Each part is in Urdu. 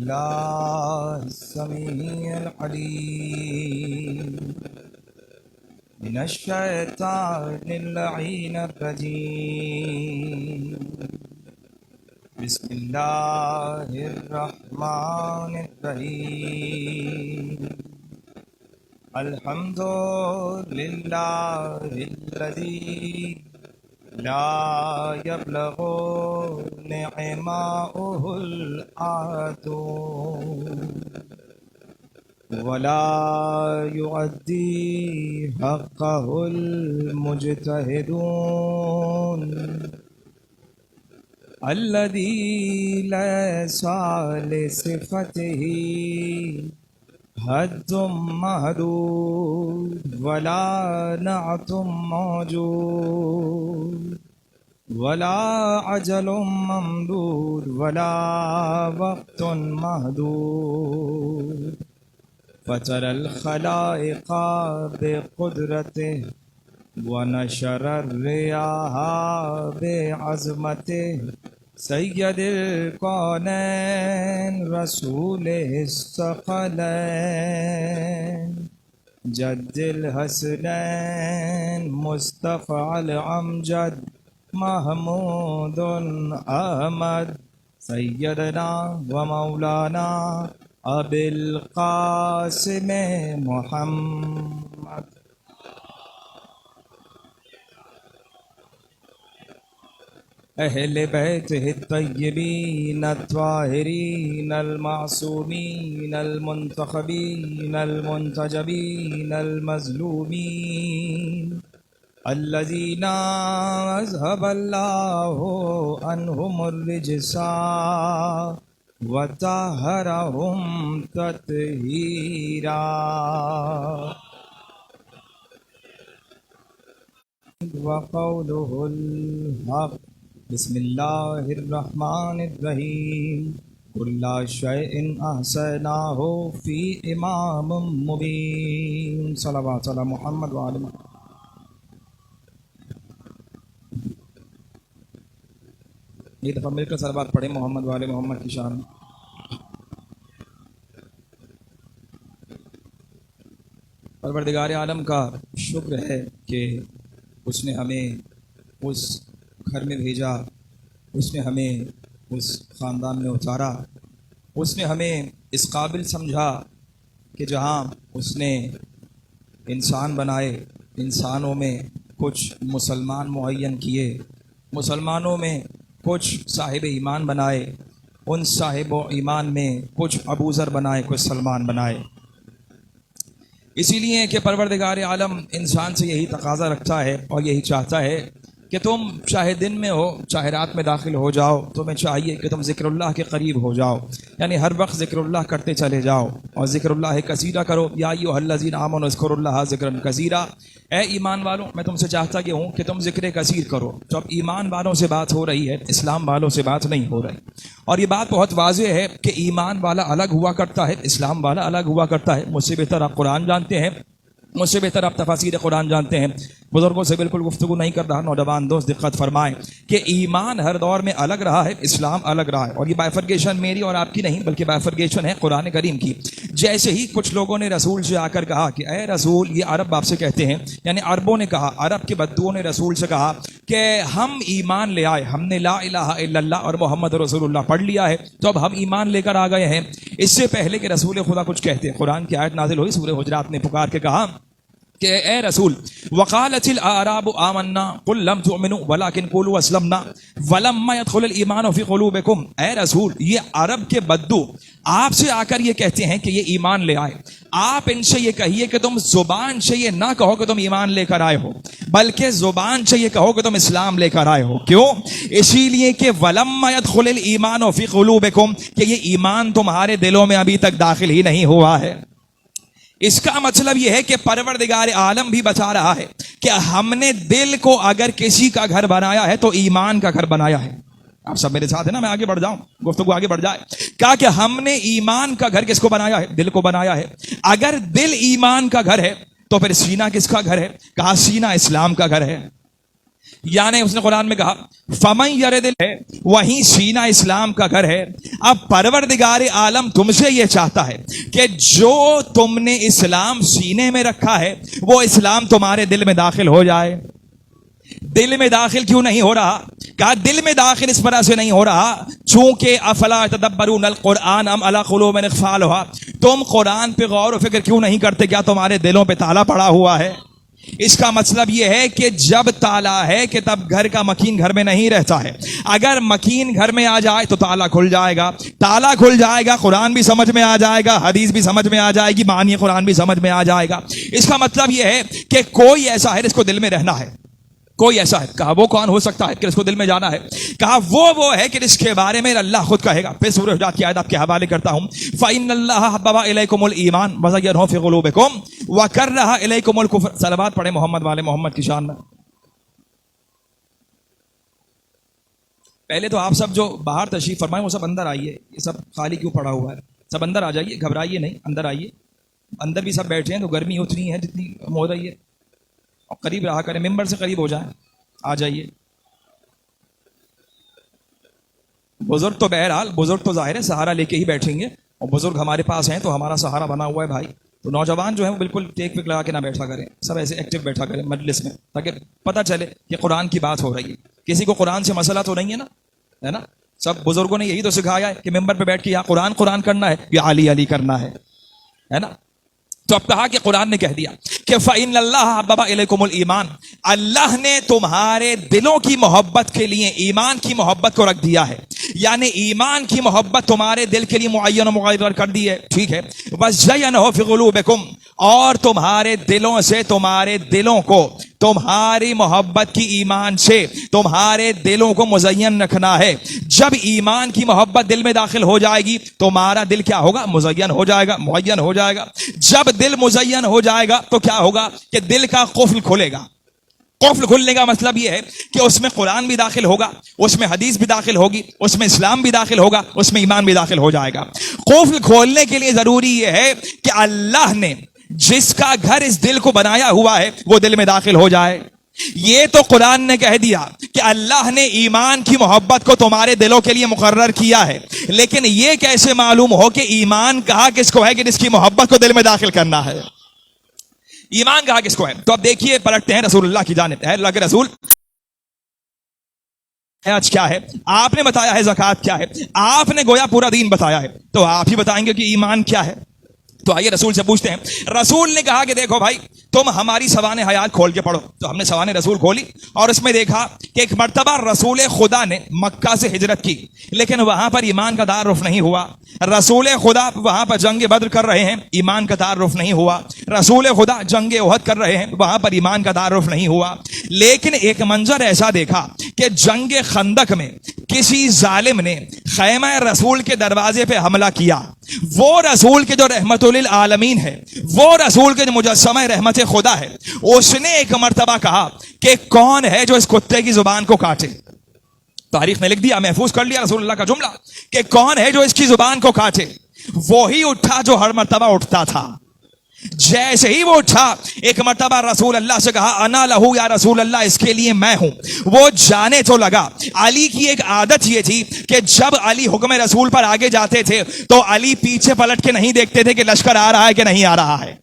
بالله السميع العليم من الشيطان اللعين الرجيم. بسم الله الرحمن الرحيم. الحمد لله الذي لا يبلغ نعماؤه العاتون ولا يؤدي حقه المجتهدون الذي ليس لصفته حد محدود ولا نعت موجود ولا عجل ممدود ولا وقت محدود. فترى الخلائق بقدرته ونشر الرياح بعظمته. سید الکونین رسول الثقلین جد الحسنین مصطفی الامجد محمود احمد سیدنا و مولانا ابی القاسم محمد. اہل بیت الطیبین الطاہرین المعصومین المنتخبین المنتجبین المظلومین الذین اذهب اللہ عنہم الرجس وطہرہم تطہیرا. وقولہ الحق. بسم اللہ الرحمن الرحیم. کل شیء احصیناہ فی امام مبین. صلوات علی محمد وعلی محمد. یہ دفعہ مل کر صلوات پڑھیں محمد وعلی محمد کی شان. پروردگار عالم کا شکر ہے کہ اس نے ہمیں اس گھر میں بھیجا، اس نے ہمیں اس خاندان میں اتارا، اس نے ہمیں اس قابل سمجھا کہ جہاں اس نے انسان بنائے، انسانوں میں کچھ مسلمان معین کیے، مسلمانوں میں کچھ صاحب ایمان بنائے، ان صاحب ایمان میں کچھ ابوذر بنائے، کچھ سلمان بنائے. اسی لیے کہ پروردگار عالم انسان سے یہی تقاضا رکھتا ہے اور یہی چاہتا ہے کہ تم چاہے دن میں ہو چاہے رات میں داخل ہو جاؤ، تمہیں چاہیے کہ تم ذکر اللہ کے قریب ہو جاؤ، یعنی ہر وقت ذکر اللہ کرتے چلے جاؤ اور ذکر اللہ کثیرہ کرو. یا ایھا الذین آمنوا اذکروا اللہ ذکرا کثیرا. اے ایمان والوں، میں تم سے چاہتا کہ ہوں کہ تم ذکر کثیر کرو. تو اب ایمان والوں سے بات ہو رہی ہے، اسلام والوں سے بات نہیں ہو رہی. اور یہ بات بہت واضح ہے کہ ایمان والا الگ ہوا کرتا ہے، اسلام والا الگ ہوا کرتا ہے. مجھ سے بہتر آپ قرآن جانتے ہیں، مجھ سے بہتر آپ تفاسیر قرآن جانتے ہیں. بزرگوں سے بالکل گفتگو نہیں کر رہا، نوجوان دوست دقت فرمائیں کہ ایمان ہر دور میں الگ رہا ہے، اسلام الگ رہا ہے. اور یہ بائفرگیشن میری اور آپ کی نہیں بلکہ بائفرگیشن ہے قرآن کریم کی. جیسے ہی کچھ لوگوں نے رسول سے آ کر کہا کہ اے رسول، یہ عرب آپ سے کہتے ہیں، یعنی عربوں نے کہا، عرب کے بدوؤں نے رسول سے کہا کہ ہم ایمان لے آئے، ہم نے لا الہ الا اللہ اور محمد رسول اللہ پڑھ لیا ہے، تو اب ہم ایمان لے کر آ گئے ہیں. اس سے پہلے کہ رسول خدا کچھ کہتے، قرآن کی آیت نازل ہوئی، سورہ حجرات نے پکار کے کہا کہ اے رسول، وقالت الاعراب آمنا قل لم تؤمنوا ولكن قولوا اسلمنا ولما يدخل الايمان في قلوبكم. اے رسول، یہ عرب کے بدو آپ سے آ کر یہ کہتے ہیں کہ یہ ایمان لے آئے. آپ ان سے یہ کہیے کہ تم زبان سے یہ نہ کہو کہ تم ایمان لے کر آئے ہو، بلکہ زبان سے یہ کہو کہ تم اسلام لے کر آئے ہو. کیوں؟ اسی لیے کہ ولما يدخل الايمان في قلوبكم، کہ یہ ایمان تمہارے دلوں میں ابھی تک داخل ہی نہیں ہوا ہے. اس کا مطلب یہ ہے کہ پروردگار عالم بھی بتا رہا ہے کہ ہم نے دل کو اگر کسی کا گھر بنایا ہے تو ایمان کا گھر بنایا ہے. آپ سب میرے ساتھ ہیں نا؟ میں آگے بڑھ جاؤں، گفتگو آگے بڑھ جائے. کہا کہ ہم نے ایمان کا گھر کس کو بنایا ہے؟ دل کو بنایا ہے. اگر دل ایمان کا گھر ہے تو پھر سینہ کس کا گھر ہے؟ کہا سینہ اسلام کا گھر ہے. یعنی اس نے قرآن میں کہا فمن یرد ہے، وہیں سینہ اسلام کا گھر ہے. اب پروردگار عالم تم سے یہ چاہتا ہے کہ جو تم نے اسلام سینے میں رکھا ہے وہ اسلام تمہارے دل میں داخل ہو جائے. دل میں داخل کیوں نہیں ہو رہا؟ کہا دل میں داخل اس طرح سے نہیں ہو رہا چونکہ افلا تدبرون القرآن ام علی قلوب اقفالها، تم قرآن پہ غور و فکر کیوں نہیں کرتے؟ کیا تمہارے دلوں پہ تالا پڑا ہوا ہے؟ اس کا مطلب یہ ہے کہ جب تالا ہے کہ تب گھر کا مکین گھر میں نہیں رہتا ہے. اگر مکین گھر میں آ جائے تو تالا کھل جائے گا. تالا کھل جائے گا، قرآن بھی سمجھ میں آ جائے گا، حدیث بھی سمجھ میں آ جائے گی، معنی قرآن بھی سمجھ میں آ جائے گا. اس کا مطلب یہ ہے کہ کوئی ایسا ہے جس کو دل میں رہنا ہے. کوئی ایسا ہے. کہا وہ کون ہو سکتا ہے کہ اس کو دل میں جانا ہے؟ کہا وہ ہے کہ جس کے بارے میں اللہ خود کہے گا. پھر سورہ حجرات کی آیت آپ کے حوالے کرتا ہوں. فَإِنَّ اللَّهَ حَبَّبَ إِلَيْكُمُ الْإِيمَانَ وَزَيَّنَهُ فِي قُلُوبِكُمْ وَكَرَّهَ إِلَيْكُمُ الْكُفْرَ. صلوات پڑھیں محمد والے محمد کی شان میں. پہلے تو آپ سب جو باہر تشریف فرمائیں وہ سب اندر آئیے. یہ سب خالی کیوں پڑا ہوا ہے؟ سب اندر آ جائیے، گھبرائیے نہیں، اندر آئیے. اندر بھی سب بیٹھے ہیں تو گرمی اتنی ہے جتنی ہو رہی ہے. اور قریب رہا کریں، ممبر سے قریب ہو جائیں. آ جائیے. بزرگ تو بہرحال بزرگ تو ظاہر ہے سہارا لے کے ہی بیٹھیں گے، اور بزرگ ہمارے پاس ہیں تو ہمارا سہارا بنا ہوا ہے بھائی. تو نوجوان جو ہیں وہ بالکل ٹیک وک لگا کے نہ بیٹھا کریں، سب ایسے ایکٹیو بیٹھا کریں مجلس میں، تاکہ پتہ چلے کہ قرآن کی بات ہو رہی ہے. کسی کو قرآن سے مسئلہ تو نہیں ہے نا، ہے نا؟ سب بزرگوں نے یہی تو سکھایا ہے کہ ممبر پہ بیٹھ کے یا قرآن کرنا ہے یا علی علی کرنا ہے نا؟ تو اب کہا کہ قرآن نے کہہ دیا کہ فَإِنَّ اللَّهَ حَبَّبَ إِلَيْكُمُ الْإِيمَانَ، اللہ نے تمہارے دلوں کی محبت کے لیے ایمان کی محبت کو رکھ دیا ہے. یعنی ایمان کی محبت تمہارے دل کے لیے معین و مقرر کر دی ہے. ٹھیک ہے. وَزَيَّنَهُ فِي قُلُوبِكُمْ، اور تمہارے دلوں سے، تمہارے دلوں کو تمہاری محبت کی ایمان سے تمہارے دلوں کو مزین رکھنا ہے. جب ایمان کی محبت دل میں داخل ہو جائے گی تمہارا دل کیا ہوگا؟ مزین ہو جائے گا، معین ہو جائے گا. جب دل مزین ہو جائے گا تو کیا ہوگا کہ دل کا قفل کھلے گا. قفل کھلنے کا مطلب یہ ہے کہ اس میں قرآن بھی داخل ہوگا، اس میں حدیث بھی داخل ہوگی، اس میں اسلام بھی داخل ہوگا، اس میں ایمان بھی داخل ہو جائے گا. قفل کھولنے کے لیے ضروری یہ ہے کہ اللہ نے جس کا گھر اس دل کو بنایا ہوا ہے وہ دل میں داخل ہو جائے. یہ تو قرآن نے کہہ دیا کہ اللہ نے ایمان کی محبت کو تمہارے دلوں کے لیے مقرر کیا ہے، لیکن یہ کیسے معلوم ہو کہ ایمان کہا کس کو ہے کہ جس کی محبت کو دل میں داخل کرنا ہے؟ ایمان کہا کس کو ہے؟ تو اب دیکھیے پلٹتے ہیں رسول اللہ کی جانب. ہے اللہ کے رسول حج کیا ہے؟ آپ نے بتایا ہے. زکوٰۃ کیا ہے؟ آپ نے گویا پورا دین بتایا ہے. تو آپ ہی بتائیں گے کہ ایمان کیا ہے. تو آئیے رسول سے پوچھتے ہیں. رسول نے کہا کہ دیکھو بھائی تم ہماری سوانح حیات کھول کے پڑھو. تو ہم نے سوانح رسول کھولی اور اس میں دیکھا کہ ایک مرتبہ رسول خدا نے مکہ سے ہجرت کی، لیکن وہاں پر ایمان کا تعارف نہیں ہوا. رسول خدا وہاں پر جنگ بدر کر رہے ہیں، ایمان کا تعارف نہیں ہوا. رسول خدا جنگ احد کر رہے ہیں، وہاں پر ایمان کا تعارف نہیں ہوا. لیکن ایک منظر ایسا دیکھا کہ جنگ خندق میں کسی ظالم نے خیمہ رسول کے دروازے پہ حملہ کیا. وہ رسول کے جو رحمت للعالمین ہے، وہ رسول کے جو مجسمہ رحمت خدا ہے، اس نے ایک مرتبہ کہا کہ کون ہے جو اس کتے کی زبان کو کاٹے. تاریخ نے لکھ دیا، محفوظ کر لیا رسول اللہ کا جملہ کہ کون ہے جو اس کی زبان کو کاٹے. وہی اٹھا جو ہر مرتبہ اٹھتا تھا. جیسے ہی وہ اٹھا ایک مرتبہ رسول اللہ سے کہا انا لہو یا رسول اللہ، اس کے لیے میں ہوں. وہ جانے تو لگا. علی کی ایک عادت یہ تھی کہ جب علی حکم رسول پر آگے جاتے تھے تو علی پیچھے پلٹ کے نہیں دیکھتے تھے کہ لشکر آ رہا ہے کہ نہیں آ رہا ہے.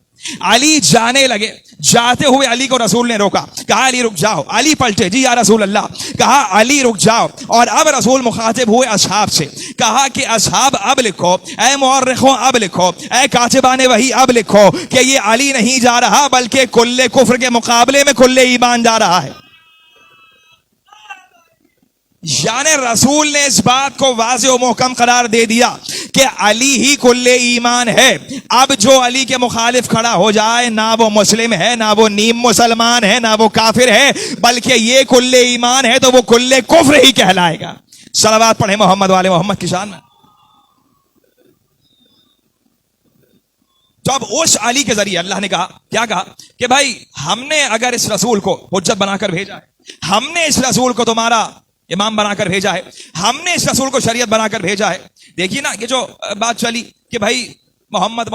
علی جانے لگے. جاتے ہوئے علی کو رسول نے روکا، کہا علی رک جاؤ. علی پلٹے، جی یا رسول اللہ. کہا علی رک جاؤ. اور اب رسول مخاطب ہوئے اصحاب سے، کہا کہ اصحاب اب لکھو، اے مورخوں اب لکھو، اے کاتبان وحی اب لکھو کہ یہ علی نہیں جا رہا بلکہ کل کفر کے مقابلے میں کل ایمان جا رہا ہے. یعنی رسول نے اس بات کو واضح و محکم قرار دے دیا کہ علی ہی کل ایمان ہے. اب جو علی کے مخالف کھڑا ہو جائے نہ وہ مسلم ہے، نہ وہ نیم مسلمان ہے، نہ وہ کافر ہے، بلکہ یہ کل ایمان ہے تو وہ کل کفر ہی کہلائے گا. صلوات پڑھیں محمد والے محمد کی شان میں. تو اب اس علی کے ذریعے اللہ نے کہا، کیا کہا کہ بھائی ہم نے اگر اس رسول کو حجت بنا کر بھیجا ہے، ہم نے اس رسول کو تمہارا امام بنا کر بھیجا ہے، ہم نے اس رسول کو شریعت بنا کر بھیجا ہے. دیکھیے نا یہ جو بات چلی کہ بھائی محمد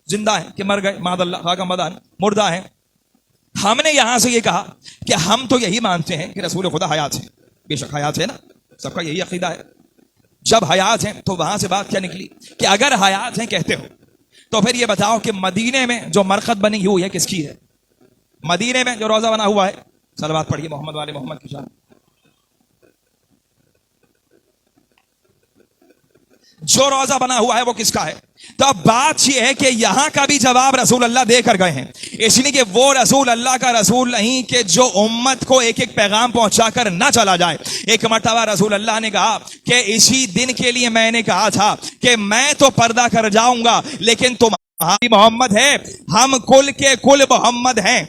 زندہ ہے کہ مر گئے، معاذ اللہ خاکم بدان، مردہ ہیں. ہم نے یہاں سے یہ کہا کہ ہم تو یہی مانتے ہیں کہ رسول خدا حیات ہیں. بے شک حیات ہے نا, سب کا یہی عقیدہ ہے. جب حیات ہیں تو وہاں سے بات کیا نکلی کہ اگر حیات ہیں کہتے ہو تو پھر یہ بتاؤ کہ مدینے میں جو مرقد بنی ہوئی ہے کس کی ہے؟ مدینے میں جو روزہ بنا ہوا ہے, صلوات پڑھیے محمد والے محمد کی شان. جو روزہ بنا ہوا ہے وہ کس کا ہے؟ تو اب بات یہ ہے کہ یہاں کا بھی جواب رسول اللہ دے کر گئے ہیں, اس لیے کہ وہ رسول اللہ کا رسول نہیں کہ جو امت کو ایک ایک پیغام پہنچا کر نہ چلا جائے. ایک مرتبہ رسول اللہ نے کہا کہ اسی دن کے لیے میں نے کہا تھا کہ میں تو پردہ کر جاؤں گا لیکن تمہاری محمد ہے, ہم کل کے کل محمد ہیں.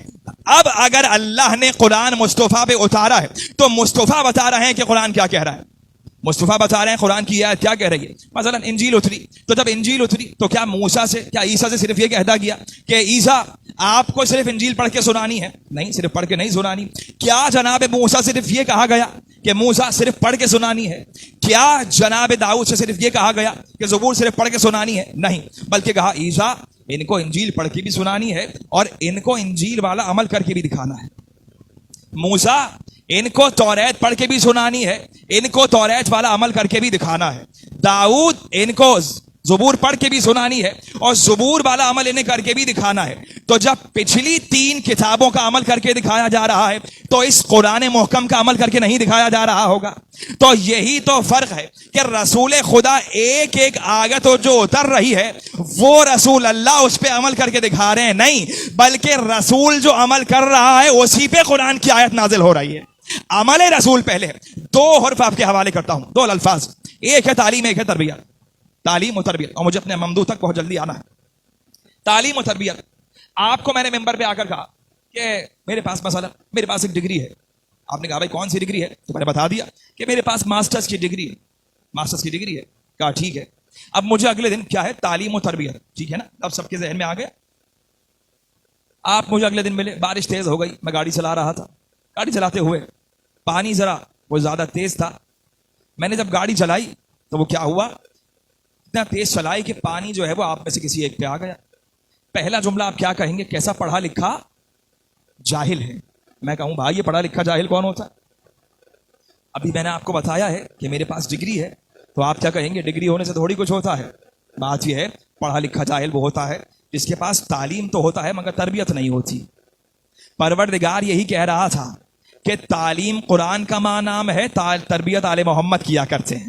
اب اگر اللہ نے قرآن مصطفیٰ پہ اتارا ہے تو مصطفیٰ بتا رہے ہیں کہ قرآن کیا کہہ رہا ہے. مصطفیٰ بتا رہے ہیں قرآن کی آیت کیا کہہ رہی ہے. مثلا انجیل اتری, تو جب انجیل اتری تو کیا موسیٰ سے, کیا عیسیٰ سے صرف یہ کہتا گیا کہ عیسیٰ آپ کو صرف انجیل پڑھ کے سنانی ہے؟ نہیں, صرف پڑھ کے نہیں سنانی. کیا جناب موسیٰ صرف یہ کہا گیا کہ موسیٰ صرف پڑھ کے سنانی ہے؟ کیا جناب داؤد سے صرف یہ کہا گیا کہ زبور صرف پڑھ کے سنانی ہے؟ نہیں, بلکہ کہا عیسیٰ ان کو انجیل پڑھ کے بھی سنانی ہے اور ان کو انجیل والا عمل کر کے بھی دکھانا ہے. موسیٰ ان کو توریت پڑھ کے بھی سنانی ہے, ان کو توریت والا عمل کر کے بھی دکھانا ہے. داؤد ان کو زبور پڑھ کے بھی سنانی ہے اور زبور والا عمل انہیں کر کے بھی دکھانا ہے. تو جب پچھلی 3 کتابوں کا عمل کر کے دکھایا جا رہا ہے تو اس قرآن محکم کا عمل کر کے نہیں دکھایا جا رہا ہوگا؟ تو یہی تو فرق ہے کہ رسول خدا ایک ایک آیت جو اتر رہی ہے وہ رسول اللہ اس پہ عمل کر کے دکھا رہے ہیں نہیں, بلکہ رسول جو عمل کر رہا ہے اسی پہ قرآن کی آیت نازل ہو رہی ہے. عمل رسول پہلے ہے. 2 حرف آپ کے حوالے کرتا ہوں, 2 الفاظ, ایک ہے تعلیم, ایک ہے تربیت. تعلیم و تربیت, اور مجھے اپنے ممدوح تک بہت جلدی آنا ہے. تعلیم و تربیت, آپ کو میں نے ممبر پہ آ کر کہا کہ میرے پاس مسئلہ, میرے پاس ایک ڈگری ہے. آپ نے کہا بھائی کون سی ڈگری ہے؟ تو میں نے بتا دیا کہ میرے پاس ماسٹرز کی ڈگری ہے. ماسٹرز کی ڈگری ہے. کہا ٹھیک ہے, اب مجھے اگلے دن کیا ہے؟ تعلیم و تربیت. ٹھیک ہے نا, اب سب کے ذہن میں آ گیا. آپ مجھے اگلے دن ملے, بارش تیز ہو گئی, میں گاڑی چلا رہا تھا. گاڑی چلاتے ہوئے پانی ذرا وہ زیادہ تیز تھا. میں نے جب گاڑی چلائی تو وہ کیا ہوا, اتنا تیز چلائی کہ پانی جو ہے وہ آپ میں سے کسی ایک پہ آ گیا. پہلا جملہ آپ کیا کہیں گے؟ کیسا پڑھا لکھا جاہل ہے. میں کہوں بھائی یہ پڑھا لکھا جاہل کون ہوتا ہے؟ ابھی میں نے آپ کو بتایا ہے کہ میرے پاس ڈگری ہے, تو آپ کیا کہیں گے؟ ڈگری ہونے سے تھوڑی کچھ ہوتا ہے. بات یہ ہے پڑھا لکھا جاہل وہ ہوتا ہے جس کے پاس تعلیم تو ہوتا ہے مگر تربیت نہیں ہوتی. پروردگار یہی کہہ رہا تھا کہ تعلیم قرآن کا ماں نام ہے, تربیت آل محمد کیا کرتے ہیں.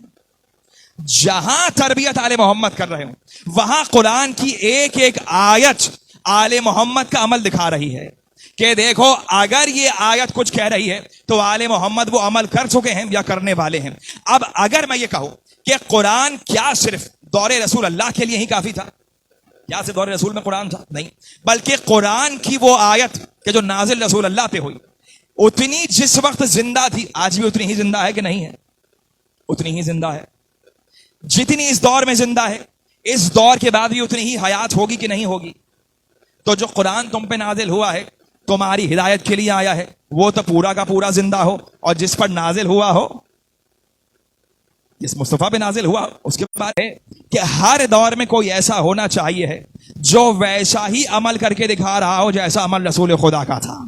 جہاں تربیت آل محمد کر رہے ہوں وہاں قرآن کی ایک ایک آیت آل محمد کا عمل دکھا رہی ہے کہ دیکھو اگر یہ آیت کچھ کہہ رہی ہے تو آل محمد وہ عمل کر چکے ہیں یا کرنے والے ہیں. اب اگر میں یہ کہوں کہ قرآن کیا صرف دور رسول اللہ کے لیے ہی کافی تھا؟ کیا صرف دور رسول میں قرآن تھا؟ نہیں, بلکہ قرآن کی وہ آیت کہ جو نازل رسول اللہ پہ ہوئی اتنی جس وقت زندہ تھی, آج بھی اتنی ہی زندہ ہے کہ نہیں ہے؟ اتنی ہی زندہ ہے. جتنی اس دور میں زندہ ہے اس دور کے بعد بھی اتنی ہی حیات ہوگی کہ نہیں ہوگی؟ تو جو قرآن تم پہ نازل ہوا ہے تمہاری ہدایت کے لیے آیا ہے وہ تو پورا کا پورا زندہ ہو, اور جس پر نازل ہوا ہو, جس مصطفیٰ پہ نازل ہوا اس کے بعد ہے کہ ہر دور میں کوئی ایسا ہونا چاہیے ہے جو ویسا ہی عمل کر کے دکھا رہا ہو جیسا عمل رسول خدا کا تھا,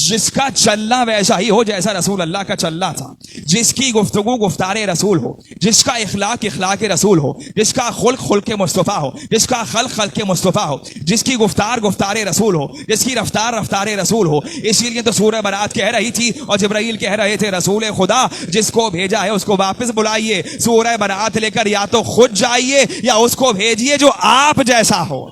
جس کا چلنا ویسا ہی ہو جیسا رسول اللہ کا چلنا تھا, جس کی گفتگو گفتار رسول ہو, جس کا اخلاق اخلاق رسول ہو, جس کا خلق خلق مصطفیٰ ہو, جس کا خلق خلق مصطفیٰ ہو, جس کی گفتار گفتار رسول ہو, جس کی رفتار رفتار رسول ہو. اسی لیے تو سورہ برات کہہ رہی تھی اور جبرائیل کہہ رہے تھے رسول خدا جس کو بھیجا ہے اس کو واپس بلائیے, سورہ برات لے کر یا تو خود جائیے یا اس کو بھیجیے جو آپ جیسا ہو.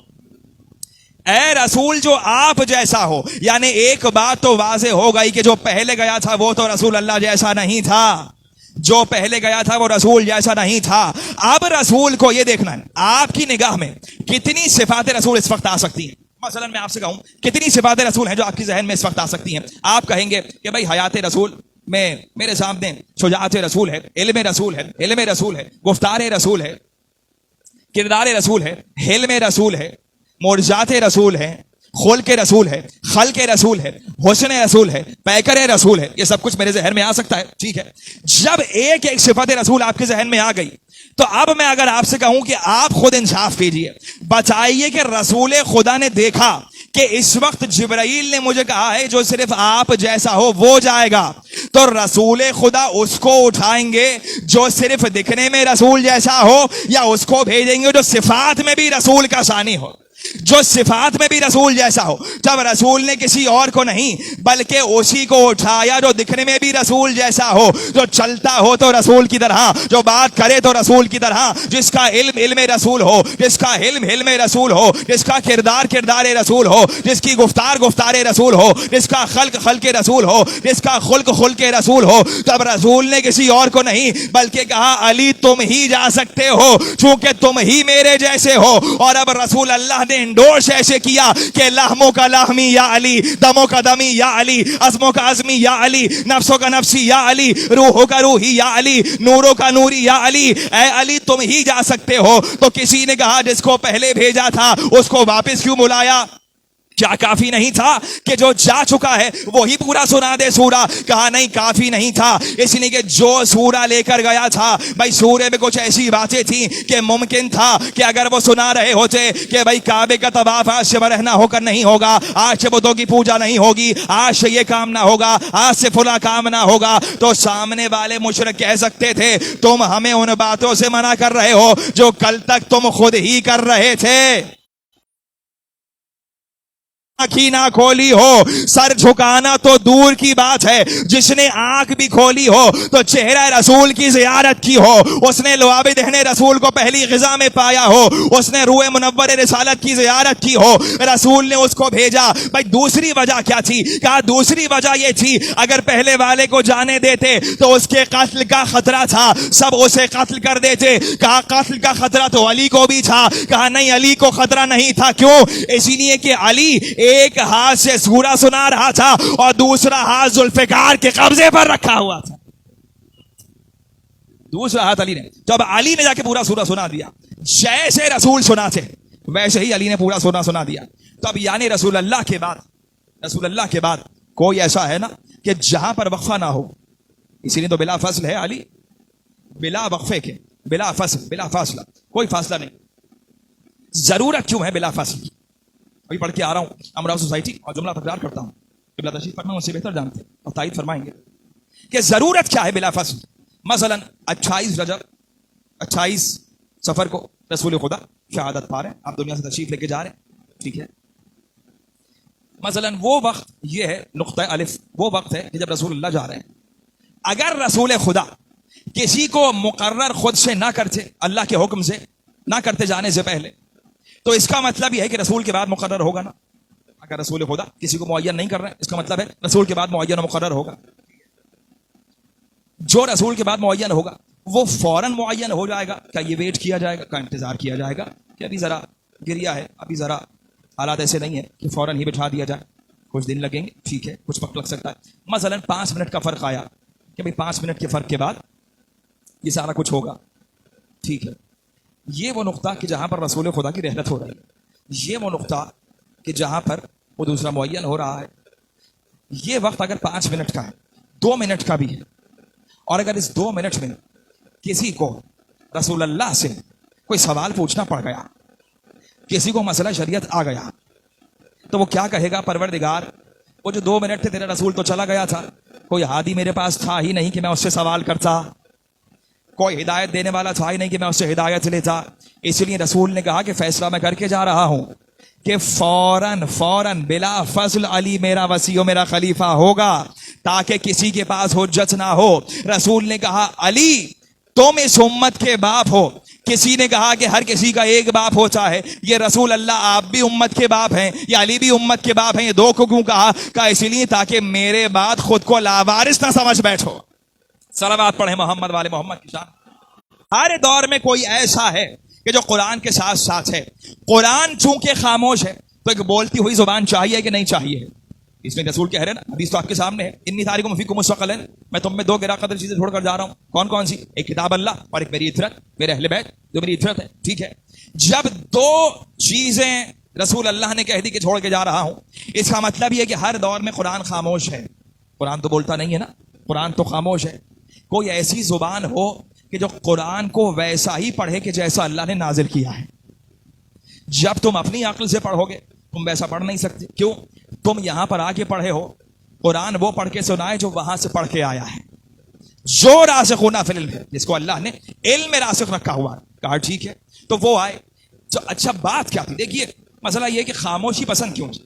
اے رسول جو آپ جیسا ہو, یعنی ایک بات تو واضح ہو گئی کہ جو پہلے گیا تھا وہ تو رسول اللہ جیسا نہیں تھا, جو پہلے گیا تھا وہ رسول جیسا نہیں تھا. اب رسول کو یہ دیکھنا ہے آپ کی نگاہ میں کتنی صفات رسول اس وقت آ سکتی ہیں. مثلا میں آپ سے کہوں کتنی صفات رسول ہیں جو آپ کی ذہن میں اس وقت آ سکتی ہیں؟ آپ کہیں گے کہ بھائی حیات رسول میں میرے سامنے شجاعت رسول ہے, علم رسول ہے, علم رسول ہے, گفتار رسول ہے, کردار رسول ہے, حلم رسول ہے, معجزات رسول ہے, خلق رسول ہے, خلق رسول ہے, حسن رسول ہے, پیکر رسول ہے. یہ سب کچھ میرے ذہن میں آ سکتا ہے. ٹھیک ہے, جب ایک ایک صفت رسول آپ کے ذہن میں آ گئی تو اب میں اگر آپ سے کہوں کہ آپ خود انصاف کیجئے, بتائیے کہ رسول خدا نے دیکھا کہ اس وقت جبرائیل نے مجھے کہا ہے جو صرف آپ جیسا ہو وہ جائے گا، تو رسول خدا اس کو اٹھائیں گے جو صرف دکھنے میں رسول جیسا ہو، یا اس کو بھیجیں گے جو صفات میں بھی رسول کا ثانی ہو، جو صفات میں بھی رسول جیسا ہو؟ جب رسول نے کسی اور کو نہیں بلکہ اسی کو اٹھایا جو دکھنے میں بھی رسول جیسا ہو، جو چلتا ہو تو رسول کی طرح، جو بات کرے تو رسول کی طرح، جس کا علم رسول ہو، جس کا علم رسول ہو، جس کا کردار رسول ہو، جس کی گفتار رسول ہو، جس کا خلق رسول ہو، جس کا خلق رسول ہو۔ تب رسول نے کسی اور کو نہیں بلکہ کہا علی تم ہی جا سکتے ہو چونکہ تم ہی میرے جیسے ہو۔ اور اب رسول اللہ نے انڈورس ایسے کیا کہ لحموں کا لحمی یا علی، دموں کا دمی یا علی، عزموں کا عزمی یا علی، نفسوں کا نفسی یا علی، روحوں کا روحی یا علی، نوروں کا نوری یا علی، اے علی تم ہی جا سکتے ہو۔ تو کسی نے کہا جس کو پہلے بھیجا تھا اس کو واپس کیوں بلایا؟ کیا کافی نہیں تھا کہ جو جا چکا ہے وہی پورا سنا دے سورہ؟ کہا نہیں، کافی نہیں تھا، اس لیے کہ جو سورہ لے کر گیا تھا بھائی سورے میں کچھ ایسی باتیں تھیں کہ ممکن تھا کہ اگر وہ سنا رہے ہوتے کہ بھائی کعبے کا طواف آج سے برہنہ ہو کر نہیں ہوگا، آج سے بتوں کی پوجا نہیں ہوگی، آج سے یہ کام نہ ہوگا، آج سے فلاں کام نہ ہوگا، تو سامنے والے مشرک کہہ سکتے تھے تم ہمیں ان باتوں سے منع کر رہے ہو جو کل تک تم خود ہی کر رہے تھے۔ آنکھی نہ کھولی ہو، سر جھکانا تو دور کی بات ہے، جس نے آنکھ بھی کھولی ہو تو چہرہ رسول کی زیارت کی ہو، اس نے لعاب دہن رسول کو پہلی غذا میں پایا ہو، اس نے روح منور رسالت کی زیارت کی ہو، رسول نے اس کو بھیجا۔ بھائی دوسری وجہ کیا تھی؟ کہا دوسری وجہ یہ تھی اگر پہلے والے کو جانے دیتے تو اس کے قتل کا خطرہ تھا، سب اسے قتل کر دیتے۔ کہا قتل کا خطرہ تو علی کو بھی تھا۔ کہا نہیں، علی کو خطرہ نہیں تھا۔ کیوں؟ اسی لیے کہ علی ایک ہاتھ سے سورہ سنا رہا تھا اور دوسرا ہاتھ ذوالفقار کے قبضے پر رکھا ہوا تھا۔ دوسرا ہاتھ علی نے، جب علی نے جا کے پورا سورہ سنا دیا، جیسے رسول سناتے ویسے ہی علی نے پورا سنا دیا۔ تب یعنی رسول اللہ کے بعد کوئی ایسا ہے نا کہ جہاں پر وقفہ نہ ہو، اسی لیے تو بلا فصل ہے علی، بلا وقفے کے، بلا فصل، بلا فاصلہ، کوئی فاصلہ نہیں۔ ضرورت کیوں ہے بلا فصل؟ ابھی پڑھ کے آ رہا ہوں امراء سوسائٹی اور جملہ تکرار کرتا ہوں، قبلہ تشریف فرما ان سے بہتر جانتے اور تائید فرمائیں گے کہ ضرورت کیا ہے بلا فصل۔ مثلا 28 رجب 28 سفر کو رسول خدا شہادت پا رہے ہیں، آپ دنیا سے تشریف لے کے جا رہے ہیں، ٹھیک ہے؟ مثلا وہ وقت یہ ہے، نقطہ الف، وہ وقت ہے کہ جب رسول اللہ جا رہے ہیں۔ اگر رسول خدا کسی کو مقرر خود سے نہ کرتے، اللہ کے حکم سے نہ کرتے جانے سے پہلے، تو اس کا مطلب یہ ہے کہ رسول کے بعد مقرر ہوگا نا۔ اگر رسول خدا کسی کو معین نہیں کر رہے ہیں، اس کا مطلب ہے رسول کے بعد معین و مقرر ہوگا۔ جو رسول کے بعد معین ہوگا وہ فوراً معین ہو جائے گا؟ کیا یہ ویٹ کیا جائے گا؟ کا انتظار کیا جائے گا کہ ابھی ذرا گریا ہے، ابھی ذرا حالات ایسے نہیں ہے کہ فوراً ہی بٹھا دیا جائے، کچھ دن لگیں گے، ٹھیک ہے، کچھ وقت لگ سکتا ہے۔ مثلا 5 منٹ کا فرق آیا کہ بھئی 5 منٹ کے فرق کے بعد یہ سارا کچھ ہوگا، ٹھیک ہے۔ یہ وہ نقطہ کہ جہاں پر رسول خدا کی رحلت ہو رہی ہے، یہ وہ نقطہ کہ جہاں پر وہ دوسرا معین ہو رہا ہے۔ یہ وقت اگر 5 منٹ کا ہے، 2 منٹ کا بھی ہے، اور اگر اس 2 منٹ میں کسی کو رسول اللہ سے کوئی سوال پوچھنا پڑ گیا، کسی کو مسئلہ شریعت آ گیا، تو وہ کیا کہے گا؟ پروردگار وہ جو 2 منٹ تھے تیرا رسول تو چلا گیا تھا، کوئی ہادی میرے پاس تھا ہی نہیں کہ میں اس سے سوال کرتا، کوئی ہدایت دینے والا تھا ہی نہیں کہ میں اس سے ہدایت لیتا۔ اس لیے رسول نے کہا کہ فیصلہ میں کر کے جا رہا ہوں کہ فوراً بلا فضل علی میرا وصی و میرا خلیفہ ہوگا، تاکہ کسی کے پاس حجت نہ ہو۔ رسول نے کہا علی تم اس امت کے باپ ہو۔ کسی نے کہا کہ ہر کسی کا ایک باپ ہوتا ہے، یہ رسول اللہ آپ بھی امت کے باپ ہیں یا علی بھی امت کے باپ ہیں، یہ 2 کو کیوں کہا؟ کہا اس لیے تاکہ میرے بعد خود کو لاوارث نہ سمجھ بیٹھو۔ صلوات پڑھیں محمد والے محمد کی شان۔ ہر دور میں کوئی ایسا ہے کہ جو قرآن کے ساتھ ساتھ ہے۔ قرآن چونکہ خاموش ہے تو ایک بولتی ہوئی زبان چاہیے کہ نہیں چاہیے؟ اس میں رسول کہہ رہے ہیں نا، حدیث تو آپ کے سامنے ہے، انی تارکم فیکم مستقلین، میں تم میں 2 گراں قدر چیزیں چھوڑ کر جا رہا ہوں۔ کون کون سی؟ ایک کتاب اللہ اور ایک میری اطرت، میرے اہل بیت جو میری اطرت ہے، ٹھیک ہے؟ جب 2 چیزیں رسول اللہ نے کہہ دی کہ چھوڑ کے جا رہا ہوں، اس کا مطلب یہ کہ ہر دور میں قرآن خاموش ہے۔ قرآن تو بولتا نہیں ہے نا، قرآن تو خاموش ہے۔ کوئی ایسی زبان ہو کہ جو قرآن کو ویسا ہی پڑھے کہ جیسا اللہ نے نازل کیا ہے۔ جب تم اپنی عقل سے پڑھو گے تم ویسا پڑھ نہیں سکتے. کیوں؟ تم یہاں پر آ کے پڑھے ہو, قرآن وہ پڑھ کے سنائے جو وہاں سے پڑھ کے آیا ہے, جو راسخون فی العلم ہے, جس کو اللہ نے علم میں راسخ رکھا ہوا ہے. کہا ٹھیک ہے, تو وہ آئے. تو اچھا بات کیا تھی؟ دیکھیے مسئلہ یہ کہ خاموشی پسند کیوں تھی.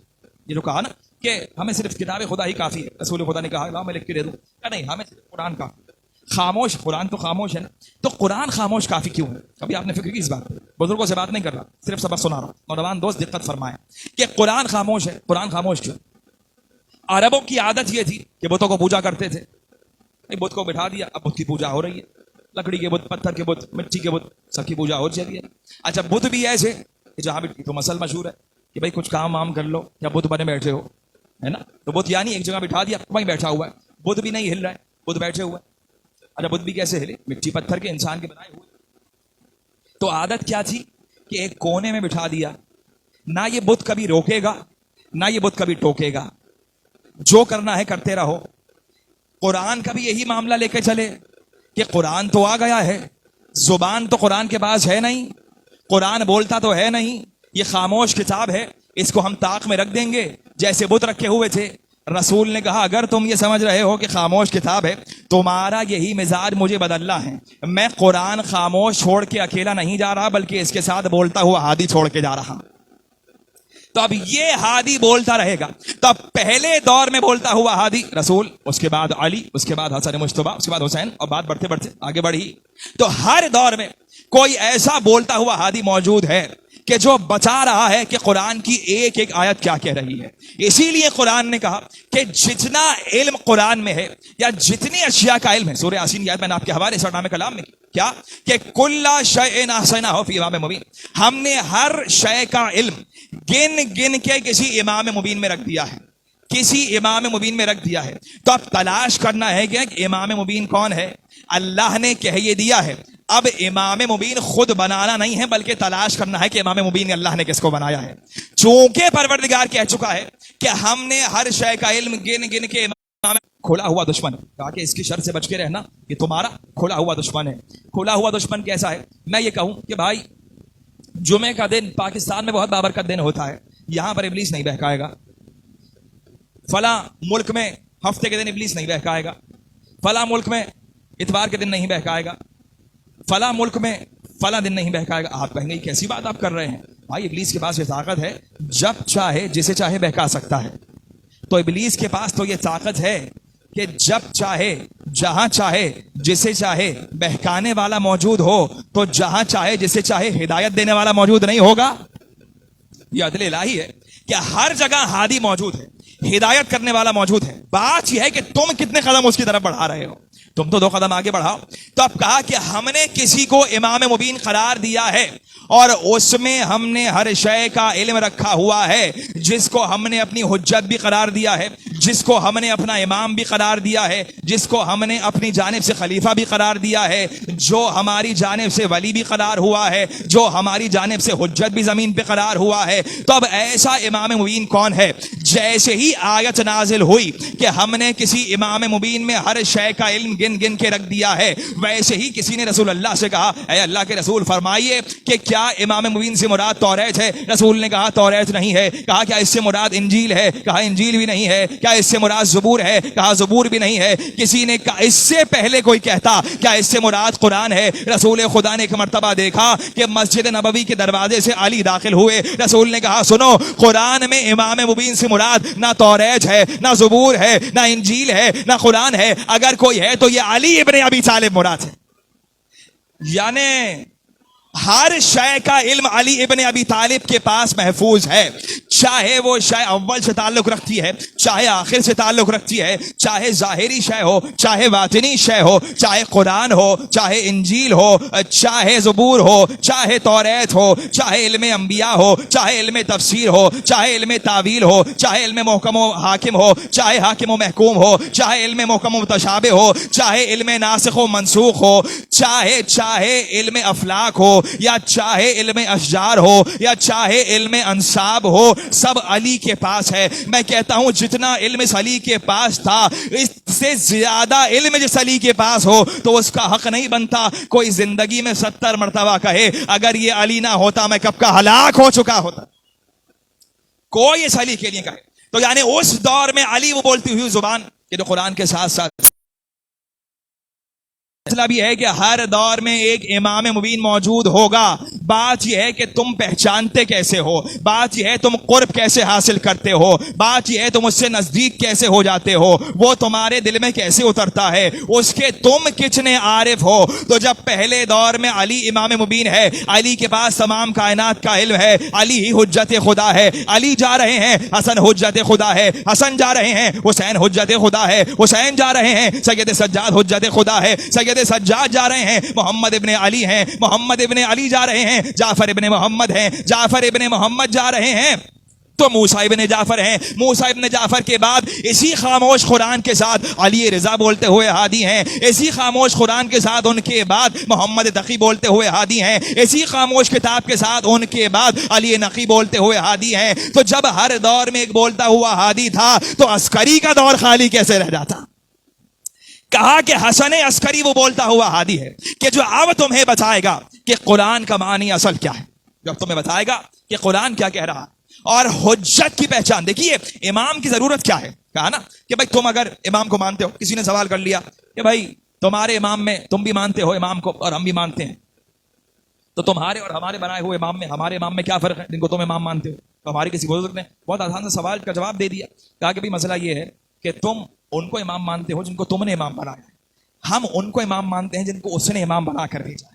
یہ جو کہا نا کہ ہمیں صرف کتاب خدا ہی کافی ہے, رسول خدا نے کہا لا میں لکھ کے دے دوں, کہ نہیں ہمیں صرف قرآن کافی. خاموش, قرآن تو خاموش ہے نا, تو قرآن خاموش کافی کیوں ہے؟ کبھی آپ نے فکر کی اس بات؟ بزرگوں سے بات نہیں کر رہا, صرف سبق سنا رہا ہوں. نوجوان دوست دقت فرمائیں کہ قرآن خاموش ہے. قرآن خاموش کیوں؟ عربوں کی عادت یہ تھی کہ بتوں کو پوجا کرتے تھے. بت کو بٹھا دیا, اب بت کی پوجا ہو رہی ہے. لکڑی کے بت, پتھر کے بت, مٹی کے بت, سب کی پوجا ہو چلی ہے. اچھا بت بھی ایسے کہ جہاں بھی تو مسئلہ مشہور ہے کہ بھائی کچھ کام وام کر لو, یا بت بنے بیٹھے ہو, ہے نا, تو بت یعنی ایک جگہ بٹھا دیا, وہیں بیٹھا ہوا ہے. بت بھی نہیں ہل رہا ہے, بت بیٹھے ہوا ہے. اچھا بت بھی کیسے ہلے؟ مٹی پتھر کے انسان کے بنائے ہوئے. تو عادت کیا تھی کہ ایک کونے میں بٹھا دیا. نہ یہ بت کبھی روکے گا, نہ یہ بت کبھی ٹوکے گا, جو کرنا ہے کرتے رہو. قرآن کا بھی یہی معاملہ لے کے چلے کہ قرآن تو آ گیا ہے, زبان تو قرآن کے پاس ہے نہیں, قرآن بولتا تو ہے نہیں, یہ خاموش کتاب ہے, اس کو ہم طاق میں رکھ دیں گے جیسے بت رکھے ہوئے تھے. رسول نے کہا اگر تم یہ سمجھ رہے ہو کہ خاموش کتاب ہے, تمہارا یہی مزاج مجھے بدلنا ہے. میں قرآن خاموش چھوڑ کے اکیلا نہیں جا رہا, بلکہ اس کے ساتھ بولتا ہوا ہادی چھوڑ کے جا رہا. تو اب یہ ہادی بولتا رہے گا. تو اب پہلے دور میں بولتا ہوا ہادی رسول, اس کے بعد علی, اس کے بعد حسن مجتبی, اس کے بعد حسین, اور بات بڑھتے بڑھتے آگے بڑھی. تو ہر دور میں کوئی ایسا بولتا ہوا ہادی موجود ہے کہ جو بتا رہا ہے کہ قرآن کی ایک ایک آیت کیا کہہ رہی ہے. اسی لیے قرآن نے کہا کہ جتنا علم قرآن میں ہے, یا جتنی اشیاء کا علم ہے, سورہ یاسین آیت میں نے آپ کے حوالے سے نام کلام میں کیا کہ کل شیء احصیناہ فی امام مبین, ہم نے ہر شے کا علم گن گن کے کسی امام مبین میں رکھ دیا ہے, کسی امام مبین میں رکھ دیا ہے. تو اب تلاش کرنا ہے کہ امام مبین کون ہے. اللہ نے کہہ یہ دیا ہے, اب امام مبین خود بنانا نہیں ہے, بلکہ تلاش کرنا ہے کہ امام مبین اللہ نے کس کو بنایا ہے. چونکہ پروردگار کہہ چکا ہے کہ ہم نے ہر شے کا علم گن گن کے امام. کھلا ہوا دشمن, کہا کہ اس کی شر سے بچ کے رہنا, یہ تمہارا کھلا ہوا دشمن ہے. کھلا ہوا دشمن کیسا ہے؟ میں یہ کہوں کہ بھائی جمعے کا دن پاکستان میں بہت بابرکت دن ہوتا ہے, یہاں پر ابلیس نہیں بہکائے گا. فلاں ملک میں ہفتے کے دن ابلیس نہیں بہکائے گا, فلاں ملک میں اتوار کے دن نہیں بہکائے گا, فلاں ملک میں فلاں دن نہیں بہکائے گا. آپ کہیں گے کیسی بات آپ کر رہے ہیں بھائی, ابلیس کے پاس یہ طاقت ہے, جب چاہے جسے چاہے بہکا سکتا ہے. تو ابلیس کے پاس تو یہ طاقت ہے کہ جب چاہے جہاں چاہے جسے چاہے بہکانے والا موجود ہو, تو جہاں چاہے جسے چاہے ہدایت دینے والا موجود نہیں ہوگا. یہ عدل الہی ہے کہ ہر جگہ ہادی موجود ہے, ہدایت کرنے والا موجود ہے. بات یہ ہے کہ تم کتنے قدم اس کی طرف بڑھا رہے ہو. تم تو 2 قدم آگے بڑھاؤ. تو اب کہا کہ ہم نے کسی کو امام مبین قرار دیا ہے, اور اس میں ہم نے ہر شے کا علم رکھا ہوا ہے, جس کو ہم نے اپنی حجت بھی قرار دیا ہے, جس کو ہم نے اپنا امام بھی قرار دیا ہے, جس کو ہم نے اپنی جانب سے خلیفہ بھی قرار دیا ہے, جو ہماری جانب سے ولی بھی قرار ہوا ہے, جو ہماری جانب سے حجت بھی زمین پہ قرار ہوا ہے. تو اب ایسا امام مبین کون ہے؟ جیسے ہی آیت نازل ہوئی کہ ہم نے کسی امام مبین میں ہر شے کا علم گن گن کے رکھ دیا ہے, ویسے ہی کسی نے رسول اللہ سے کہا اے اللہ کے رسول فرمائیے کہ کیا امام مبین سے مراد توریت ہے؟ رسول نے کہا توریت نہیں ہے. کہا کیا اس سے مراد انجیل ہے؟ کہا انجیل بھی نہیں ہے. کیا اس سے مراد زبور ہے؟ کہا زبور بھی نہیں ہے. کسی نے کہا اس سے پہلے کوئی کہتا کیا اس سے مراد قرآن ہے؟ رسول خدا نے ایک مرتبہ دیکھا کہ مسجد نبوی کے دروازے سے علی داخل ہوئے. رسول نے کہا سنو, قرآن میں امام مبین سے مراد نہ توریت ہے, نہ زبور ہے, نہ انجیل ہے, نہ قرآن ہے. اگر کوئی ہے تو یہ علی ابن ابی طالب مراد ہے. یعنی ہر شے کا علم علی ابن ابی طالب کے پاس محفوظ ہے, چاہے وہ شے اول سے تعلق رکھتی ہے, چاہے آخر سے تعلق رکھتی ہے, چاہے ظاہری شے ہو, چاہے باطنی شے ہو, چاہے قرآن ہو, چاہے انجیل ہو, چاہے زبور ہو, چاہے توریت ہو, چاہے علم انبیاء ہو, چاہے علم تفسیر ہو, چاہے علم تعویل ہو, چاہے علم محکم و حاکم ہو, چاہے حاکم و محکوم ہو, چاہے علم محکم و متشابہ ہو, چاہے علم ناسخ و منسوخ ہو, چاہے علم افلاک ہو, یا چاہے علم اشجار ہو, یا چاہے علم انصاب ہو, سب علی کے پاس ہے. میں کہتا ہوں جتنا علم اس علی کے پاس تھا, اس سے زیادہ علم جس علی کے پاس ہو تو اس کا حق نہیں بنتا کوئی زندگی میں 70 مرتبہ کہے اگر یہ علی نہ ہوتا میں کب کا ہلاک ہو چکا ہوتا. کوئی اس علی کے لیے کہے تو یعنی اس دور میں علی وہ بولتی ہوئی زبان کہ جو قرآن کے ساتھ ساتھ مسئلہ بھی ہے کہ ہر دور میں ایک امام مبین موجود ہوگا. بات یہ ہے کہ تم پہچانتے کیسے ہو, بات یہ ہے تم قرب کیسے حاصل کرتے ہو, بات یہ ہے تم اس سے نزدیک کیسے ہو جاتے ہو, وہ تمہارے دل میں کیسے اترتا ہے, اس کے تم کتنے عارف ہو. تو جب پہلے دور میں علی امام مبین ہے, علی کے پاس تمام کائنات کا علم ہے, علی ہی حجت خدا ہے, علی جا رہے ہیں حسن حجت خدا ہے, حسن جا رہے ہیں حسین حجت خدا ہے, حسین جا رہے ہیں سید سجاد حجت خدا ہے, سید سجاد جا رہے ہیں محمد ابن علی ہیں, محمد ابن علی جا رہے ہیں جعفر ابن محمد ہیں, جعفر ابن محمد جا رہے ہیں تو موسیٰ ابن جعفر ہیں, موسیٰ ابن جعفر کے بعد اسی خاموش قرآن کے ساتھ علی رضا بولتے ہوئے ہادی ہیں, اسی خاموش قرآن کے ساتھ ان کے بعد محمد تقی بولتے ہوئے ہادی ہیں, اسی خاموش کتاب کے ساتھ ان کے بعد علی نقی بولتے ہوئے ہادی ہیں. تو جب ہر دور میں ایک بولتا ہوا ہادی تھا تو عسکری کا دور خالی کیسے رہ جاتا؟ کہا کہ حسن عسکری وہ بولتا ہوا ہادی ہے کہ جو اب تمہیں بتائے گا کہ قرآن کا معنی اصل کیا ہے, جو اب تمہیں بتائے گا کہ قرآن کیا کہہ رہا ہے اور حجت کی پہچان. دیکھیے امام کی ضرورت کیا ہے, کہا نا کہ بھائی تم اگر امام کو مانتے ہو, کسی نے سوال کر لیا کہ بھائی تمہارے امام میں تم بھی مانتے ہو امام کو اور ہم بھی مانتے ہیں, تو تمہارے اور ہمارے بنائے ہوئے امام میں ہمارے امام میں کیا فرق ہے جن کو تم امام مانتے ہو؟ تو ہمارے کسی بزرگ نے بہت آسان سے سوال کا جواب دے دیا, کہا کہ بھائی مسئلہ یہ ہے کہ تم ان کو امام مانتے ہو جن کو تم نے امام بنایا ہے, ہم ان کو امام مانتے ہیں جن کو اس نے امام بنا کر بھیجا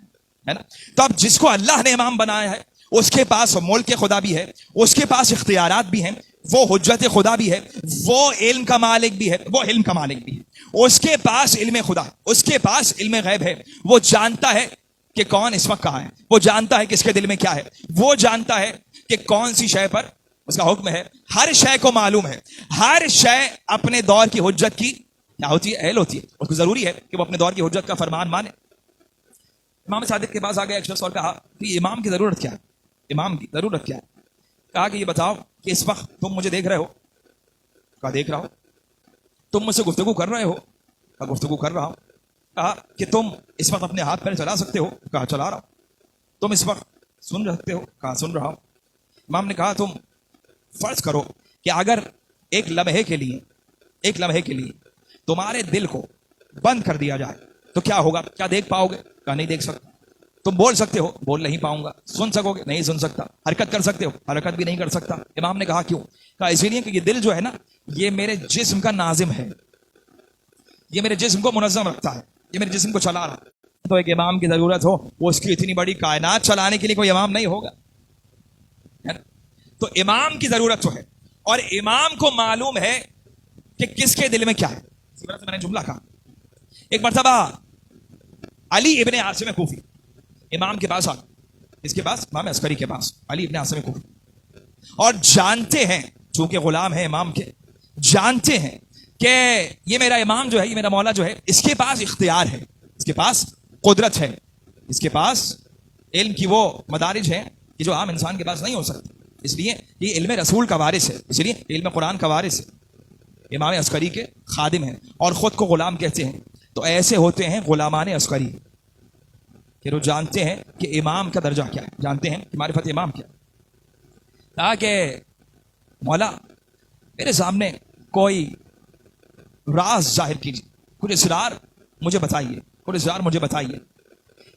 ہے نا. تو اب جس کو اللہ نے امام بنایا ہے اس کے پاس ملک خدا بھی ہے, اس کے پاس اختیارات بھی ہیں, وہ حجت خدا بھی ہے, وہ علم کا مالک بھی ہے, وہ علم کا مالک بھی ہے, اس کے پاس علم خدا, اس کے پاس علم غیب ہے, وہ جانتا ہے کہ کون اس وقت کہاں ہے, وہ جانتا ہے کہ اس کے دل میں کیا ہے, وہ جانتا ہے کہ کون سی شے پر اس کا حکم ہے, ہر شے کو معلوم ہے, ہر شے اپنے دور کی حجت کی کیا ہوتی ہے, اہل ہوتی ہے, اس کو ضروری ہے کہ وہ اپنے دور کی حجت کا فرمان مانے. امام صادق کے پاس آ گیا ایک شخص اور کہا کہ امام کی ضرورت کیا ہے, امام کی ضرورت کیا ہے؟ کہا کہ یہ بتاؤ کہ اس وقت تم مجھے دیکھ رہے ہو؟ کہا دیکھ رہا ہو. تم مجھ سے گفتگو کر رہے ہو؟ کہا گفتگو کر رہا ہوں. کہا کہ تم اس وقت اپنے ہاتھ پیر چلا سکتے ہو؟ کہا چلا رہا ہوں. تم اس وقت سن سکتے ہو؟ کہا سن رہا ہوں. امام نے کہا تم فرض کرو کہ اگر ایک لمحے کے لیے تمہارے دل کو بند کر دیا جائے تو کیا ہوگا, کیا دیکھ پاؤ گے؟ کہا نہیں دیکھ سکتا. تم بول سکتے ہو؟ بول نہیں پاؤں گا. سن سکو گے؟ نہیں سن سکتا. حرکت کر سکتے ہو؟ حرکت بھی نہیں کر سکتا. امام نے کہا کیوں؟ کہا اسی لیے کہ یہ دل جو ہے نا یہ میرے جسم کا ناظم ہے, یہ میرے جسم کو منظم رکھتا ہے, یہ میرے جسم کو چلا رہا. تو ایک امام کی ضرورت ہو, وہ اس کی اتنی بڑی کائنات چلانے کے لیے کوئی امام نہیں ہوگا, ہے نا. تو امام کی ضرورت تو ہے, اور امام کو معلوم ہے کہ کس کے دل میں کیا ہے. اسی وجہ سے میں نے جملہ کہا, ایک مرتبہ علی ابن عاصم کوفی امام کے پاس آ, اس کے پاس امام عسکری کے پاس علی ابن عاصم کوفی, اور جانتے ہیں چونکہ غلام ہے امام کے, جانتے ہیں کہ یہ میرا امام جو ہے, یہ میرا مولا جو ہے, اس کے پاس اختیار ہے, اس کے پاس قدرت ہے, اس کے پاس علم کی وہ مدارج ہیں کہ جو عام انسان کے پاس نہیں ہو سکتی. اس لیے یہ علم رسول کا وارث ہے, اس لیے علم قرآن کا وارث ہے, امام عسکری کے خادم ہیں اور خود کو غلام کہتے ہیں. تو ایسے ہوتے ہیں غلامان عسکری کہ وہ جانتے ہیں کہ امام کا درجہ کیا ہے, جانتے ہیں کہ معرفت امام کیا ہے. تاکہ مولا میرے سامنے کوئی راز ظاہر کیجیے, کچھ اسرار مجھے بتائیے, کچھ اسرار مجھے بتائیے.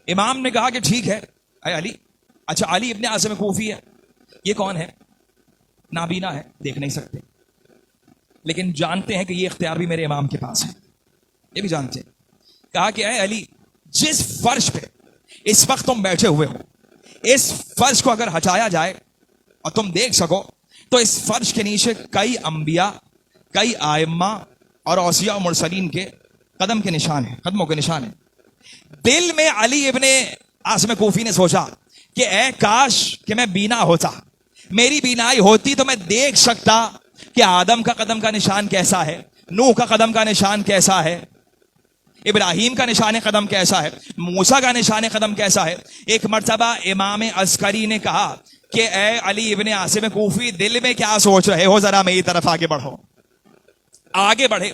امام نے کہا کہ ٹھیک ہے اے علی. اچھا علی ابن عاصم کوفی ہے, یہ کون ہے؟ نابینا ہے, دیکھ نہیں سکتے, لیکن جانتے ہیں کہ یہ اختیار بھی میرے امام کے پاس ہے, یہ بھی جانتے ہیں. کہا کہ اے علی جس فرش پہ اس وقت تم بیٹھے ہوئے ہو, اس فرش کو اگر ہٹایا جائے اور تم دیکھ سکو تو اس فرش کے نیچے کئی انبیاء, کئی آئمہ اور اوصیاء و مرسلین کے قدم کے نشان ہیں, قدموں کے نشان ہیں. دل میں علی ابن عاصم کوفی نے سوچا کہ اے کاش کہ میں بینا ہوتا, میری بینائی ہوتی تو میں دیکھ سکتا کہ آدم کا قدم کا نشان کیسا ہے, نوح کا قدم کا نشان کیسا ہے, ابراہیم کا نشان قدم کیسا ہے, موسیٰ کا نشان قدم کیسا ہے. ایک مرتبہ امام عسکری نے کہا کہ اے علی ابن عاصم کوفی دل میں کیا سوچ رہے ہو, ذرا میری طرف آگے بڑھو. آگے بڑھے.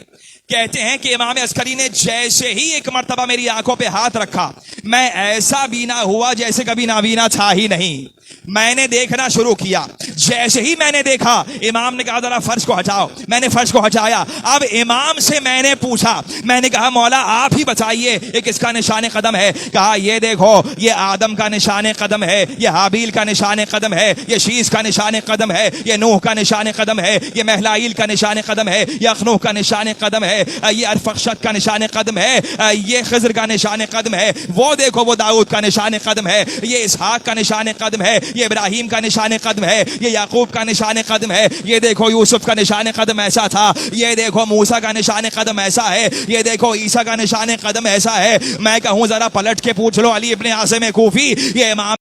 کہتے ہیں کہ امام عسکری نے جیسے ہی ایک مرتبہ میری آنکھوں پہ ہاتھ رکھا, میں ایسا بینا ہوا جیسے کبھی نابینا تھا ہی نہیں. میں نے دیکھنا شروع کیا. جیسے ہی میں نے دیکھا, امام نے کہا ذرا فرش کو ہٹاؤ. میں نے فرش کو ہٹایا. اب امام سے میں نے پوچھا, میں نے کہا مولا آپ ہی بتائیے یہ کس کا نشان قدم ہے؟ کہا یہ دیکھو, یہ آدم کا نشان قدم ہے, یہ حابیل کا نشان قدم ہے, یہ شیش کا نشان قدم ہے, یہ نوح کا نشان قدم ہے, یہ مہلائیل کا نشان قدم ہے, یہ اخنوخ کا نشان قدم ہے, یہ ارفخشد کا نشان قدم ہے, یہ خضر کا نشان قدم ہے, وہ دیکھو وہ داؤد کا نشان قدم ہے, یہ اسحاق کا نشان قدم ہے, یہ ابراہیم کا نشان قدم ہے, یہ یعقوب کا نشان قدم ہے, یہ دیکھو یوسف کا نشان قدم ایسا تھا, یہ دیکھو موسیٰ کا نشان قدم ایسا ہے, یہ دیکھو عیسیٰ کا نشان قدم ایسا ہے. میں کہوں ذرا پلٹ کے پوچھ لو علی ابن عاصم کوفی, یہ امام